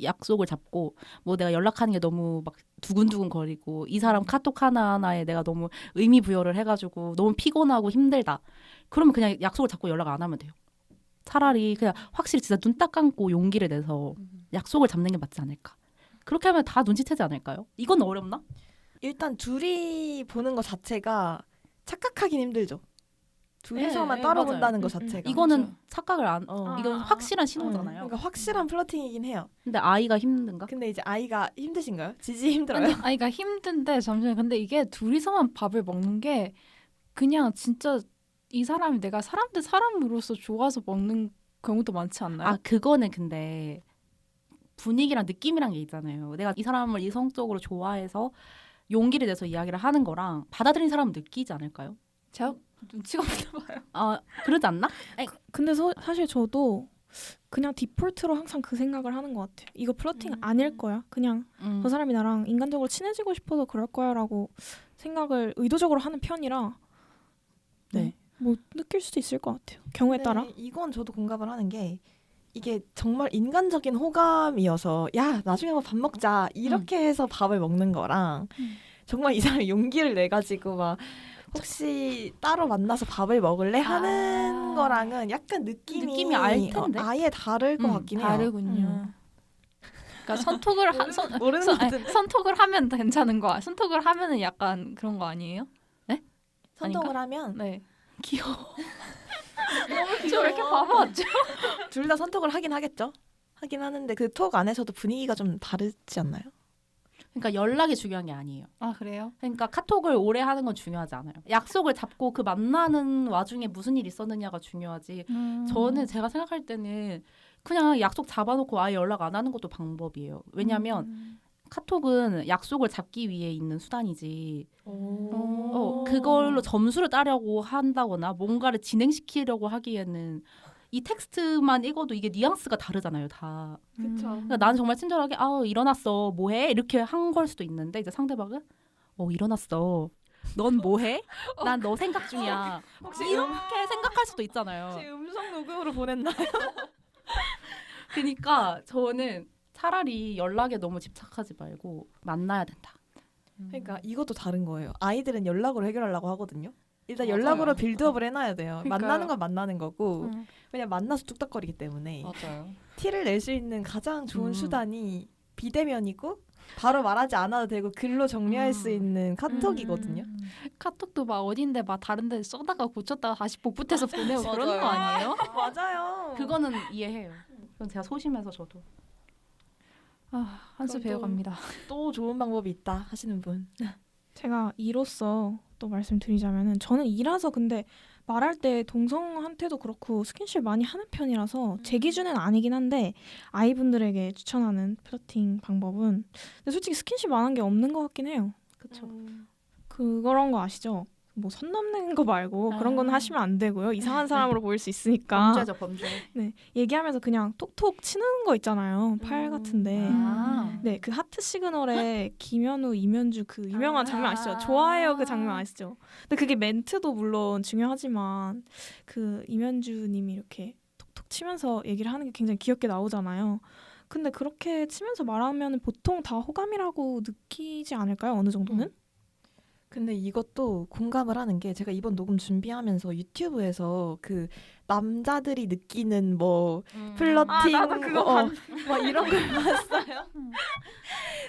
약속을 잡고 뭐 내가 연락하는 게 너무 막 두근두근 거리고 이 사람 카톡 하나하나에 내가 너무 의미 부여를 해가지고 너무 피곤하고 힘들다. 그러면 그냥 약속을 잡고 연락 안 하면 돼요. 차라리 그냥 확실히 진짜 눈 딱 감고 용기를 내서 약속을 잡는 게 맞지 않을까. 그렇게 하면 다 눈치채지 않을까요? 이건 어렵나? 일단 둘이 보는 것 자체가 착각하긴 힘들죠. 둘이서만 예, 따로 맞아요. 본다는 것 자체가. 이거는 착각을 안. 이건 아. 확실한 신호잖아요. 그러니까 확실한 플러팅이긴 해요. 근데 아이가 힘든가? 근데 이제 아이가 힘드신가요? 지지 힘들어요? 아이가 힘든데 잠시만. 근데 이게 둘이서만 밥을 먹는 게 그냥 진짜 이 사람이 내가 사람으로서 좋아서 먹는 경우도 많지 않나요? 아 그거는 근데 분위기랑 느낌이란 게 있잖아요. 내가 이 사람을 이성적으로 좋아해서 용기를 내서 이야기를 하는 거랑 받아들인 사람은 느끼지 않을까요? 제가 눈치가 없나 봐요. 아 그러지 않나? 근데 사실 저도 그냥 디폴트로 항상 그 생각을 하는 것 같아요. 이거 플러팅 아닐 거야. 그냥 저 사람이 나랑 인간적으로 친해지고 싶어서 그럴 거야라고 생각을 의도적으로 하는 편이라 네. 뭐 느낄 수도 있을 것 같아요. 경우에 따라. 이건 저도 공감을 하는 게 이게 정말 인간적인 호감이어서 야 나중에 한번 밥 먹자 이렇게 해서 밥을 먹는 거랑 정말 이 사람이 용기를 내 가지고 막 혹시 따로 만나서 밥을 먹을래 하는 거랑은 약간 느낌이 알 텐데? 아예 다를 것 같긴 해요. 다르군요. 그러니까 선톡을 모르는 것 같은. 선톡을 하면 괜찮은 거. 선톡을 하면은 약간 그런 거 아니에요? 선톡을 하면 네. 귀여워. 저 왜 이렇게 바보 같죠? 둘 다 선톡을 하긴 하겠죠. 하긴 하는데 그 톡 안에서도 분위기가 좀 다르지 않나요? 그러니까 연락이 중요한 게 아니에요. 아 그래요? 그러니까 카톡을 오래 하는 건 중요하지 않아요. 약속을 잡고 그 만나는 와중에 무슨 일이 있었느냐가 중요하지. 저는 제가 생각할 때는 그냥 약속 잡아놓고 아예 연락 안 하는 것도 방법이에요. 왜냐하면 카톡은 약속을 잡기 위해 있는 수단이지. 그걸로 점수를 따려고 한다거나 뭔가를 진행시키려고 하기에는 이 텍스트만 읽어도 이게 뉘앙스가 다르잖아요, 다. 그렇죠. 그러니까 나는 정말 친절하게 일어났어, 뭐해? 이렇게 한 걸 수도 있는데 이제 상대방은 일어났어. 넌 뭐해? 난 너 생각 중이야. 혹시 이렇게 생각할 수도 있잖아요. 혹시 음성 녹음으로 보냈나요? 그러니까 저는 차라리 연락에 너무 집착하지 말고 만나야 된다. 그러니까 이것도 다른 거예요. 아이들은 연락으로 해결하려고 하거든요. 일단 맞아요. 연락으로 빌드업을 해놔야 돼요. 그러니까요. 만나는 건 만나는 거고 왜냐면 만나서 뚝딱거리기 때문에 맞아요. 티를 낼 수 있는 가장 좋은 음. 수단이 비대면이고 바로 말하지 않아도 되고 글로 정리할 수 있는 카톡이거든요. 카톡도 막 어딘데 막 다른데 써다가 고쳤다가 다시 복붙해서 보내고 그러는 거 아니에요? 맞아요. 그거는 이해해요. 그건 제가 소심해서 저도. 한 수 그럼 또- 배워갑니다. 또 좋은 방법이 있다 하시는 분. 제가 이로서 또 말씀드리자면은 저는 이라서 근데 말할 때 동성한테도 그렇고 스킨십 많이 하는 편이라서 제 기준은 아니긴 한데 아이분들에게 추천하는 플러팅 방법은 근데 솔직히 스킨십 안 한 게 없는 것 같긴 해요. 그쵸. 그런 거 아시죠? 뭐 선 넘는 거 말고 그런 건 하시면 안 되고요. 이상한 사람으로 보일 수 있으니까. 범죄죠, 범죄. 네, 얘기하면서 그냥 톡톡 치는 거 있잖아요. 팔 같은데. 네, 그 하트 시그널에 김현우, 이면주 그 유명한 장면 아시죠? 좋아요 그 장면 아시죠? 근데 그게 멘트도 물론 중요하지만 그 이면주님이 이렇게 톡톡 치면서 얘기를 하는 게 굉장히 귀엽게 나오잖아요. 근데 그렇게 치면서 말하면 보통 다 호감이라고 느끼지 않을까요? 어느 정도는? 근데 이것도 공감을 하는 게 제가 이번 녹음 준비하면서 유튜브에서 그 남자들이 느끼는 뭐 플러팅 나도 그거 막 이런 걸 봤어요.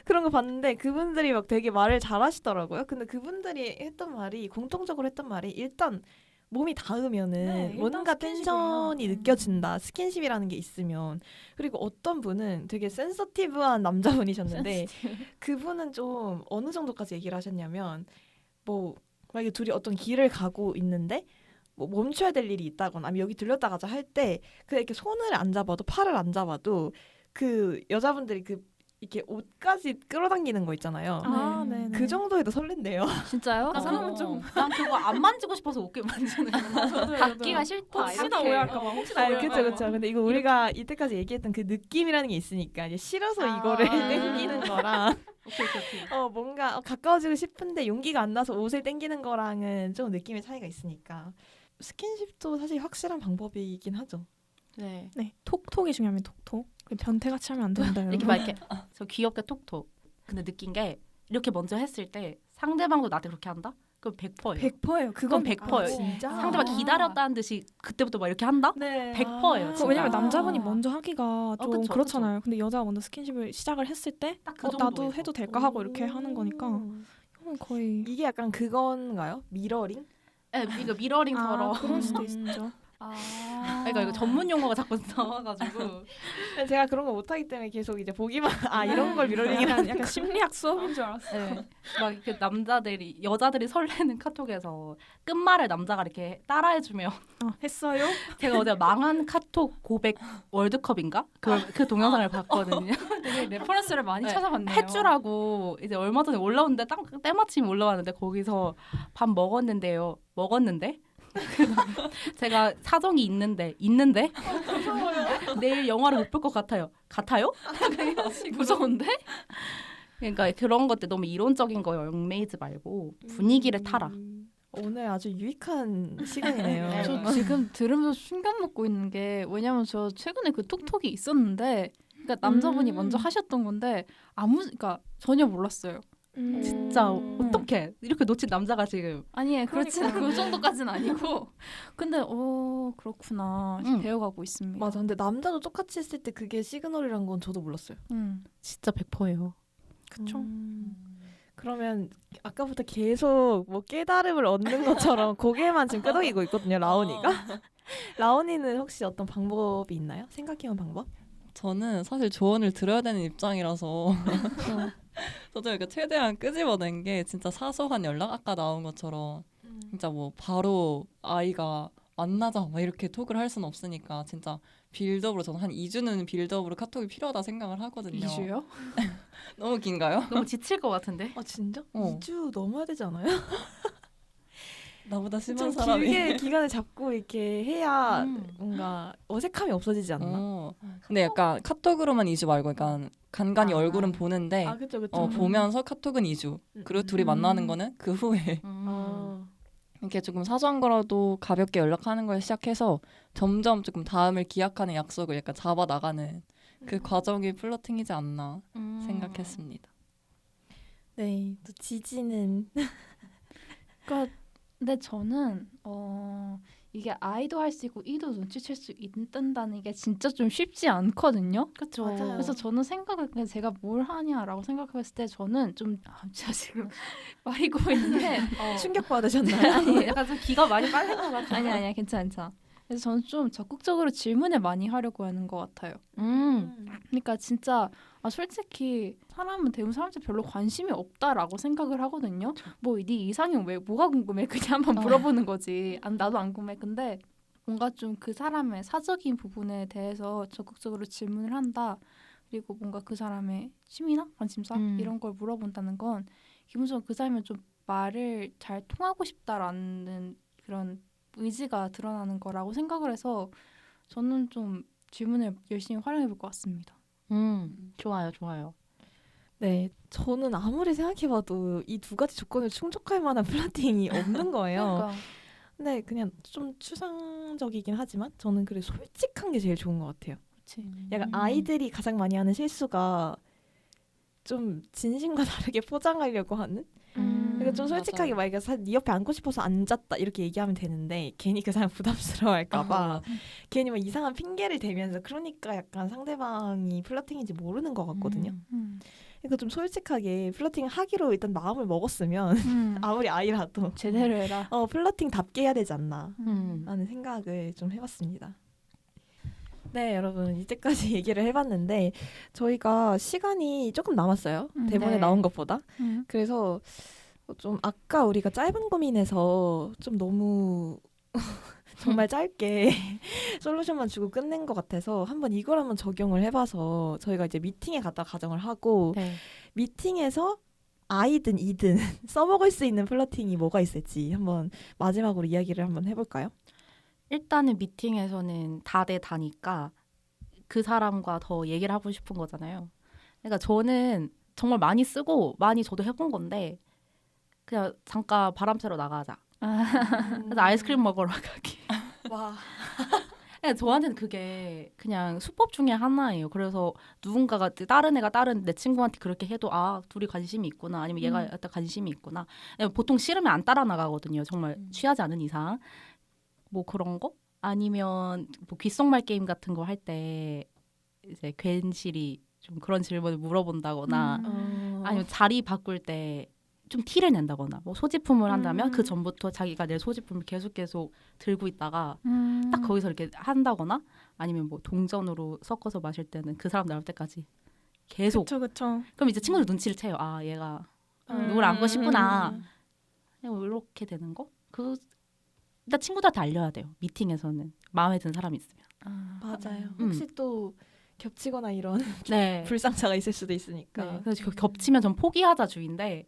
그런 거 봤는데 그분들이 막 되게 말을 잘하시더라고요. 근데 그분들이 했던 말이 공통적으로 했던 말이 일단 몸이 닿으면은 네, 일단 뭔가 스킨십이에요. 텐션이 느껴진다. 스킨십이라는 게 있으면. 그리고 어떤 분은 되게 센서티브한 남자분이셨는데 그분은 좀 어느 정도까지 얘기를 하셨냐면 뭐 만약에 둘이 어떤 길을 가고 있는데 뭐 멈춰야 될 일이 있다거나 아니면 여기 들렸다 가자 할 때 그냥 이렇게 손을 안 잡아도 팔을 안 잡아도 그 여자분들이 그 이렇게 옷까지 끌어당기는 거 있잖아요. 아, 네. 그 정도에도 설렌대요. 진짜요? 그 사람은 난 그거 안 만지고 싶어서 어깨 만지는 거야. 닿기가 싫다. 혹시나 이렇게. 오해할까 봐. 혹시나 아, 오해할까 그쵸, 봐. 그쵸. 근데 이거 우리가 이때까지 얘기했던 그 느낌이라는 게 있으니까 이제 싫어서 이거를 땡기는 거랑 오케이. 뭔가 가까워지고 싶은데 용기가 안 나서 옷을 땡기는 거랑은 좀 느낌의 차이가 있으니까 스킨십도 사실 확실한 방법이긴 하죠. 네. 네, 톡톡이 중요하면 톡톡. 변태같이 하면 안 된다 여러분. 이렇게 막 이렇게 저 귀엽게 톡톡. 근데 느낀 게 이렇게 먼저 했을 때 상대방도 나한테 그렇게 한다? 그럼 100%예요. 100%예요. 그건 그건 100%예요. 진짜? 상대방 기다렸다는 듯이 그때부터 막 이렇게 한다? 네. 100%예요. 그 왜냐면 진짜. 남자분이 먼저 하기가 좀 그쵸, 그렇잖아요. 근데 여자가 먼저 스킨십을 시작을 했을 때 딱그 나도 정도에서. 해도 될까 하고 이렇게 하는 거니까 이건 거의 이게 약간 그건가요? 미러링? 네, 이거 미러링처럼. 그럴 수도 있죠. 그러니까 이거 전문 용어가 자꾸 나와가지고. 제가 그런 거 못하기 때문에 계속 이제 보기만 이런 걸 미러링이라는 약간 심리학 수업인 줄 알았어. 네. 막 이렇게 여자들이 설레는 카톡에서 끝말을 남자가 이렇게 따라해주면 했어요? 제가 어제 망한 카톡 고백 월드컵인가? 그 동영상을 봤거든요. 되게 레퍼런스를 많이 네, 찾아봤네요. 햇주라고 이제 얼마 전에 올라오는데 때마침 올라왔는데 거기서 밥 먹었는데요. 먹었는데? 제가 사정이 있는데 내일 영화를 못 볼 것 같아요. 같아요? 무서운데? 그러니까 그런 것들 너무 이론적인 거 얽매이지 말고 분위기를 타라. 오늘 아주 유익한 시간이네요. 저 지금 들으면서 충격 먹고 있는 게 왜냐면 저 최근에 그 톡톡이 있었는데 그러니까 남자분이 먼저 하셨던 건데 그러니까 전혀 몰랐어요. 진짜 어떡해. 이렇게 놓친 남자가 지금. 아니 그렇지 그 정도까지는 아니고 근데 그렇구나 응. 배워가고 있습니다. 맞아. 근데 남자도 똑같이 했을 때 그게 시그널이란 건 저도 몰랐어요. 진짜 100%예요. 그쵸? 그러면 아까부터 계속 뭐 깨달음을 얻는 것처럼 고개만 지금 끄덕이고 있거든요, 라온이가. 라온이는 혹시 어떤 방법이 있나요? 생각해온 방법? 저는 사실 조언을 들어야 되는 입장이라서 저도 이렇게 최대한 끄집어낸 게 진짜 사소한 연락 아까 나온 것처럼 진짜 뭐 바로 아이가 만나자 막 이렇게 톡을 할 수는 없으니까 진짜 빌드업으로 저는 한 2주는 빌드업으로 카톡이 필요하다 생각을 하거든요. 2주요? 너무 긴가요? 너무 지칠 것 같은데. 아 진짜? 어. 2주 넘어야 되지 않아요? 나보다 심한 좀 사람이. 길게 기간을 잡고 이렇게 해야 뭔가 어색함이 없어지지 않나? 근데 약간 카톡으로만 2주 말고 약간 간간히 얼굴은 보는데 아 그쵸 그쵸. 보면서 카톡은 2주 그리고 둘이 만나는 거는 그 후에 이렇게 조금 사소한 거라도 가볍게 연락하는 걸 시작해서 점점 조금 다음을 기약하는 약속을 약간 잡아 나가는 그 과정이 플러팅이지 않나 생각했습니다. 네, 또 지지는 그러니까 근데 저는 이게 I도 할 수 있고 E도 눈치챌 수 있다는 게 진짜 좀 쉽지 않거든요. 그쵸. 맞아요. 그래서 저는 생각을 그냥 제가 뭘 하냐라고 생각했을 때 저는 좀 제가 지금 말이 고이는데 충격 받으셨나요? 아니 약간 좀 기가 많이 빨린 것 같아. 아니야 괜찮아. 그래서 저는 좀 적극적으로 질문을 많이 하려고 하는 것 같아요. 그러니까 진짜 솔직히 사람은 대부분 사람한테 별로 관심이 없다라고 생각을 하거든요. 뭐 네 이상형 왜 뭐가 궁금해? 그냥 한번 물어보는 거지. 나도 안 궁금해. 근데 뭔가 좀 그 사람의 사적인 부분에 대해서 적극적으로 질문을 한다. 그리고 뭔가 그 사람의 취미나 관심사 이런 걸 물어본다는 건 기본적으로 그 사람이 좀 말을 잘 통하고 싶다라는 그런 의지가 드러나는 거라고 생각을 해서 저는 좀 질문을 열심히 활용해 볼 것 같습니다. 좋아요. 네, 저는 아무리 생각해봐도 이 두 가지 조건을 충족할 만한 플러팅이 없는 거예요. 그러니까 근데 그냥 좀 추상적이긴 하지만 저는 그래 솔직한 게 제일 좋은 것 같아요. 그렇지. 약간 아이들이 가장 많이 하는 실수가 좀 진심과 다르게 포장하려고 하는. 그러니까 좀 솔직하게 막 이게 네 옆에 앉고 싶어서 앉았다 이렇게 얘기하면 되는데 괜히 그 사람 부담스러워할까봐 괜히 막 이상한 핑계를 대면서 그러니까 약간 상대방이 플러팅인지 모르는 것 같거든요. 그러니까 좀 솔직하게 플러팅을 하기로 일단 마음을 먹었으면 아무리 아이라도 제대로 해라. 플러팅답게 해야 되지 않나 라는 생각을 좀 해봤습니다. 네, 여러분 이때까지 얘기를 해봤는데 저희가 시간이 조금 남았어요. 대본에 네. 나온 것보다. 그래서 좀 아까 우리가 짧은 고민에서 좀 너무 정말 짧게 솔루션만 주고 끝낸 것 같아서 한번 이걸 한번 적용을 해봐서 저희가 이제 미팅에 갔다 가정을 하고 미팅에서 I든 E든 써먹을 수 있는 플러팅이 뭐가 있을지 한번 마지막으로 이야기를 한번 해볼까요? 일단은 미팅에서는 다 대 다니까 그 사람과 더 얘기를 하고 싶은 거잖아요. 그러니까 저는 정말 많이 쓰고 많이 저도 해본 건데 그냥 잠깐 바람 쐬러 나가자. 그래서 아이스크림 먹으러 가기. 와. 그냥 저한테는 그게 그냥 수법 중에 하나예요. 그래서 누군가가 다른 애가 다른 내 친구한테 그렇게 해도 둘이 관심이 있구나. 아니면 얘가 약간 관심이 있구나. 보통 싫으면 안 따라 나가거든요. 정말 취하지 않은 이상. 뭐 그런 거? 아니면 뭐 귓속말 게임 같은 거 할 때 이제 괜시리 좀 그런 질문을 물어본다거나 아니면 자리 바꿀 때 좀 티를 낸다거나 뭐 소지품을 한다면 그 전부터 자기가 내 소지품을 계속 들고 있다가 딱 거기서 이렇게 한다거나 아니면 뭐 동전으로 섞어서 마실 때는 그 사람 나올 때까지 계속 그쵸. 그럼 이제 친구들 눈치를 채요. 얘가 누굴 안고 싶구나. 뭐 이렇게 되는 거? 일단 친구들한테 알려야 돼요. 미팅에서는 마음에 드는 사람이 있으면. 맞아요. 혹시 또 겹치거나 이런 네. 불상사가 있을 수도 있으니까. 네. 그래서 겹치면 전 포기하자 주의인데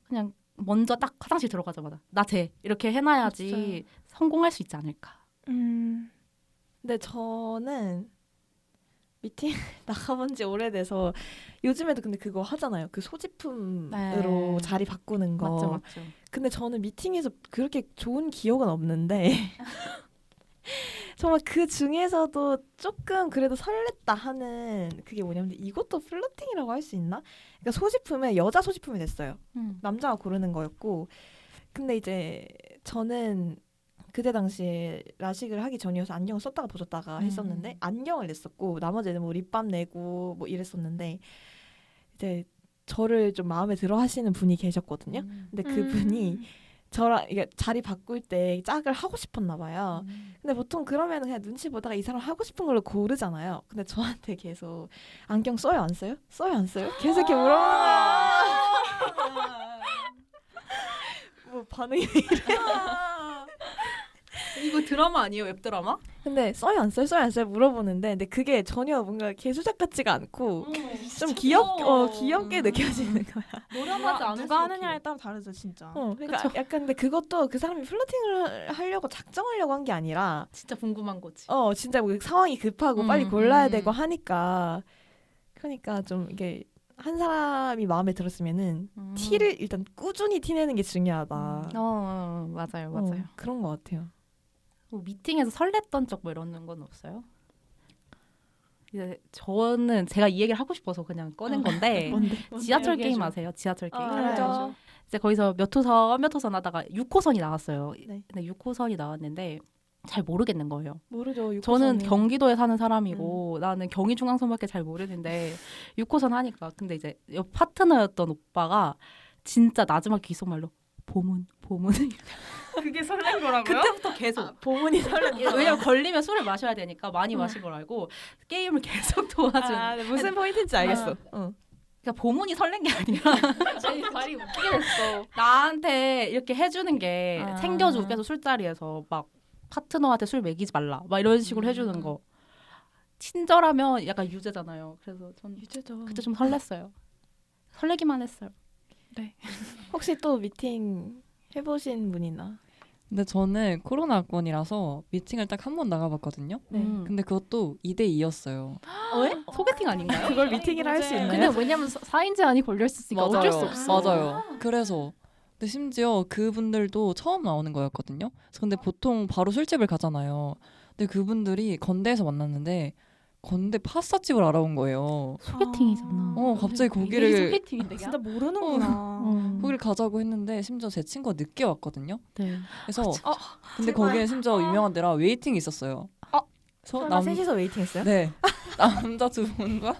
그냥 먼저 딱 화장실 들어가자마자 나 쟤 이렇게 해놔야지 성공할 수 있지 않을까. 근데 저는 미팅 나가본 지 오래돼서 요즘에도 근데 그거 하잖아요. 그 소지품으로 자리 바꾸는 거. 맞죠. 근데 저는 미팅에서 그렇게 좋은 기억은 없는데 정말 그 중에서도 조금 그래도 설렜다 하는 그게 뭐냐면 이것도 플러팅이라고 할 수 있나? 그러니까 소지품에 여자 소지품이 됐어요. 남자가 고르는 거였고 근데 이제 저는 그때 당시에 라식을 하기 전이어서 안경을 썼다가 벗었다가 했었는데 안경을 냈었고 나머지는 뭐 립밤 내고 뭐 이랬었는데 이제 저를 좀 마음에 들어 하시는 분이 계셨거든요. 근데 그분이 저랑 이게 자리 바꿀 때 짝을 하고 싶었나 봐요. 근데 보통 그러면 그냥 눈치 보다가 이 사람 하고 싶은 걸로 고르잖아요. 근데 저한테 계속 안경 써요 안 써요? 써요 안 써요? 계속 이렇게 물어보는 거야. 뭐 반응이 왜 이래? 이거 드라마 아니에요? 웹드라마? 근데 써요 안 써요? 써요 안 써요? 물어보는데 근데 그게 전혀 뭔가 개수작 같지가 않고 좀 귀엽게 느껴지는 거야. 노련하지 않을 누가 하느냐에 따라 다르죠 진짜. 그러니까 약간 근데 그것도 그 사람이 플러팅을 하려고 작정하려고 한 게 아니라 진짜 궁금한 거지. 진짜 뭐 상황이 급하고 빨리 골라야 되고 하니까 그러니까 좀 이게 한 사람이 마음에 들었으면은 티를 일단 꾸준히 티내는 게 중요하다. 맞아요, 맞아요. 그런 것 같아요. 뭐 미팅에서 설렜던 적 뭐 이런 건 없어요? 이제 저는 제가 이 얘기를 하고 싶어서 그냥 꺼낸 건데 지하철 게임 아세요? 지하철 게임. 알죠. 이제 거기서 몇 호선 하다가 6호선이 나왔어요. 네. 근데 6호선이 나왔는데 잘 모르겠는 거예요. 모르죠. 저는 경기도에 사는 사람이고 나는 경의중앙선밖에 잘 모르는데 6호선 하니까 근데 이제 옆 파트너였던 오빠가 진짜 나지막 귓속말로 보문 그게 설렌 거라고요? 그때부터 계속 보문이 설레. 왜냐면 걸리면 술을 마셔야 되니까 많이 마신 걸 알고 게임을 계속 도와주는 무슨 포인트인지 알겠어. 그러니까 보문이 설렌 게 아니라 제일 말이 웃기게 됐어. 나한테 이렇게 해주는 게 챙겨주고 계속 술자리에서 막 파트너한테 술 먹이지 말라 막 이런 식으로 해주는 거 친절하면 약간 유죄잖아요. 그래서 전 유죄죠. 그때 좀 설렜어요. 설레기만 했어요. 혹시 또 미팅 해보신 분이나? 근데 저는 코로나권이라서 미팅을 딱 한 번 나가봤거든요. 네. 근데 그것도 2대2였어요. 왜? 소개팅 아닌가요? 그걸 미팅이라 할 수 있나요? 근데 왜냐면 사인 제한이 걸려 있으니까 어쩔 수 없어. 맞아요. 그래서 근데 심지어 그분들도 처음 나오는 거였거든요. 그래서 근데 보통 바로 술집을 가잖아요. 근데 그분들이 건대에서 만났는데 건대 파스타집을 알아온 거예요. 소개팅이잖아. 갑자기 이게 거기를 소개팅인데 진짜 모르는구나. 거기를 가자고 했는데 심지어 제 친구가 늦게 왔거든요. 네. 그래서 근데 거기에 심지어 유명한 데라 웨이팅이 있었어요. 그래서 설마 셋이서 웨이팅했어요? 네. 남자 두 분과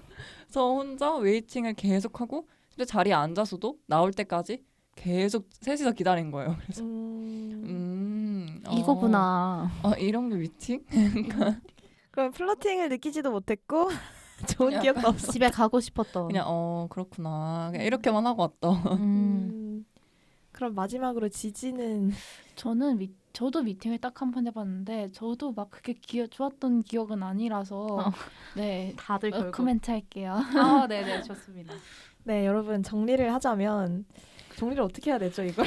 저 혼자 웨이팅을 계속하고 근데 자리에 앉아서도 나올 때까지 계속 셋이서 기다린 거예요. 그래서 이거구나. 이런 게 미팅? 그럼 플러팅을 느끼지도 못했고 좋은 기억도 없어. 집에 가고 싶었던. 그냥 그렇구나. 그냥 이렇게만 하고 왔다. 그럼 마지막으로 지지는 저도 미팅을 딱 한 번 해봤는데 저도 막 그게 좋았던 기억은 아니라서 네 다들 결국. 코멘트 할게요. 네네 좋습니다. 네 여러분 정리를 하자면 정리를 어떻게 해야 되죠 이거?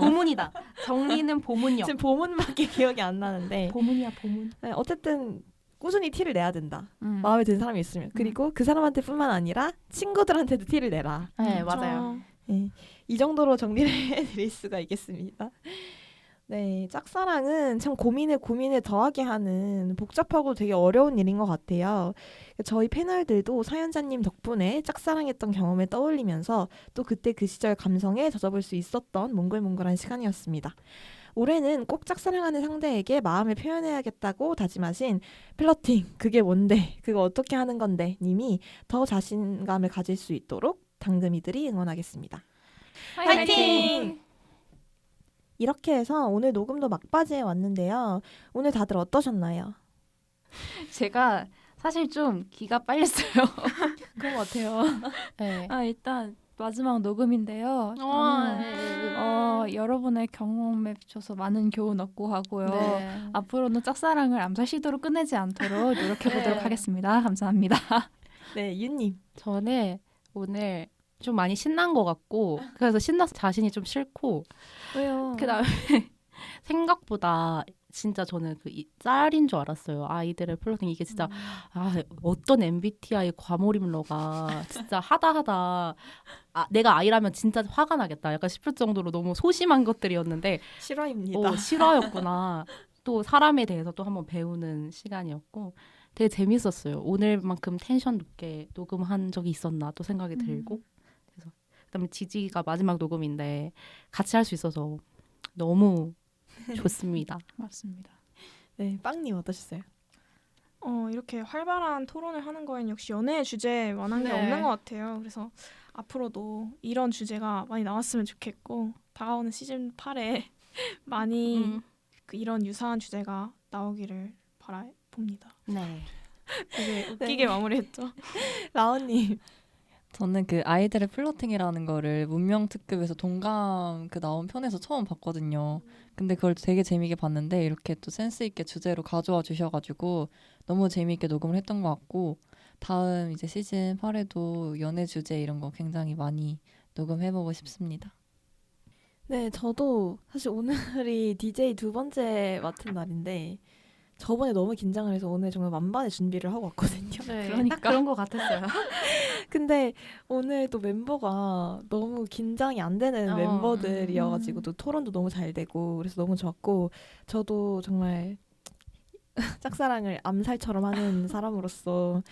보문이다. 정리는 보문역. 지금 보문밖에 기억이 안 나는데 보문이야 보문. 네, 어쨌든 꾸준히 티를 내야 된다. 음. 마음에 드는 사람이 있으면. 그리고 그 사람한테뿐만 아니라 친구들한테도 티를 내라. 네 맞아요. 네, 이 정도로 정리를 해드릴 수가 있겠습니다. 네, 짝사랑은 참 고민에 더하게 하는 복잡하고 되게 어려운 일인 것 같아요. 저희 패널들도 사연자님 덕분에 짝사랑했던 경험을 떠올리면서 또 그때 그 시절 감성에 젖어볼 수 있었던 몽글몽글한 시간이었습니다. 올해는 꼭 짝사랑하는 상대에게 마음을 표현해야겠다고 다짐하신 플러팅, 그게 뭔데? 그거 어떻게 하는 건데? 님이 더 자신감을 가질 수 있도록 당금이들이 응원하겠습니다. 화이팅! 이렇게 해서 오늘 녹음도 막바지에 왔는데요. 오늘 다들 어떠셨나요? 제가 사실 좀 기가 빨렸어요. 그런 것 같아요. 네. 일단 마지막 녹음인데요. 저는 여러분의 경험에 비춰서 많은 교훈 얻고 가고요. 네. 앞으로는 짝사랑을 암살시도로 끝내지 않도록 노력해보도록 하겠습니다. 감사합니다. 네, 윤님. 저는 오늘 좀 많이 신난 것 같고 그래서 신나서 자신이 좀 싫고 왜요? 그다음에 생각보다 진짜 저는 짤인 줄 알았어요. 아이들의 플러팅 이게 진짜 어떤 MBTI 과몰입러가 진짜 하다 내가 아이라면 진짜 화가 나겠다 약간 싶을 정도로 너무 소심한 것들이었는데 실화입니다. 실화였구나. 또 사람에 대해서 또 한번 배우는 시간이었고 되게 재밌었어요. 오늘만큼 텐션 높게 녹음한 적이 있었나 또 생각이 들고 그래서 그다음에 지지가 마지막 녹음인데 같이 할 수 있어서 너무 좋습니다. 맞습니다. 네, 빵님 어떠셨어요? 이렇게 활발한 토론을 하는 거엔 역시 연애 주제만한 게 네. 없는 것 같아요. 그래서 앞으로도 이런 주제가 많이 나왔으면 좋겠고 다가오는 시즌 8에 많이 이런 유사한 주제가 나오기를 바라봅니다. 네. 되게 웃기게 마무리했죠. 라온님. 저는 그 아이들의 플러팅이라는 거를 문명특급에서 동감 그 나온 편에서 처음 봤거든요. 근데 그걸 되게 재미있게 봤는데 이렇게 또 센스 있게 주제로 가져와 주셔가지고 너무 재미있게 녹음을 했던 것 같고 다음 이제 시즌 8에도 연애 주제 이런 거 굉장히 많이 녹음해보고 싶습니다. 네, 저도 사실 오늘이 DJ 두 번째 맡은 날인데 저번에 너무 긴장을 해서 오늘 정말 만반의 준비를 하고 왔거든요. 네, 그러니까. 딱 그런 것 같았어요. 근데 오늘 또 멤버가 너무 긴장이 안 되는 멤버들이어가지고 또 토론도 너무 잘 되고 그래서 너무 좋았고 저도 정말 짝사랑을 암살처럼 하는 사람으로서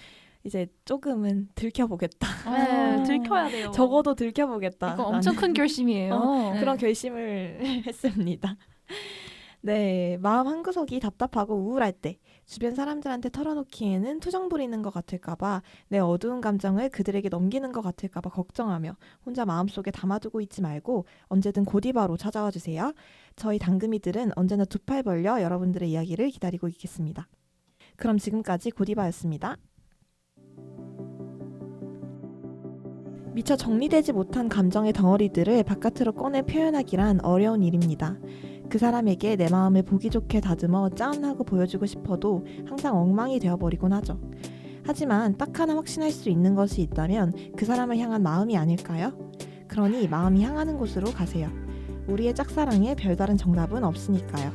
이제 조금은 들켜보겠다. 네, 들켜야 돼요. 적어도 들켜보겠다. 이거 엄청 라는 큰 결심이에요. 그런 결심을 했습니다. 네, 마음 한구석이 답답하고 우울할 때 주변 사람들한테 털어놓기에는 투정 부리는 것 같을까봐 내 어두운 감정을 그들에게 넘기는 것 같을까봐 걱정하며 혼자 마음속에 담아두고 있지 말고 언제든 고디바로 찾아와 주세요. 저희 당금이들은 언제나 두 팔 벌려 여러분들의 이야기를 기다리고 있겠습니다. 그럼 지금까지 고디바였습니다. 미처 정리되지 못한 감정의 덩어리들을 바깥으로 꺼내 표현하기란 어려운 일입니다. 그 사람에게 내 마음을 보기 좋게 다듬어 짠 하고 보여주고 싶어도 항상 엉망이 되어버리곤 하죠. 하지만 딱 하나 확신할 수 있는 것이 있다면 그 사람을 향한 마음이 아닐까요? 그러니 마음이 향하는 곳으로 가세요. 우리의 짝사랑에 별다른 정답은 없으니까요.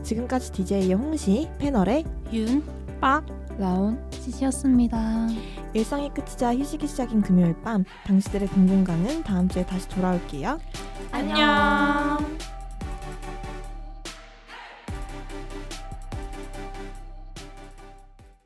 지금까지 DJ의 홍시, 패널의 윤, 빡! 라온 지시였습니다. 일상의 끝이자 휴식이 시작인 금요일 밤 당신들의 공공강은 다음 주에 다시 돌아올게요. 안녕.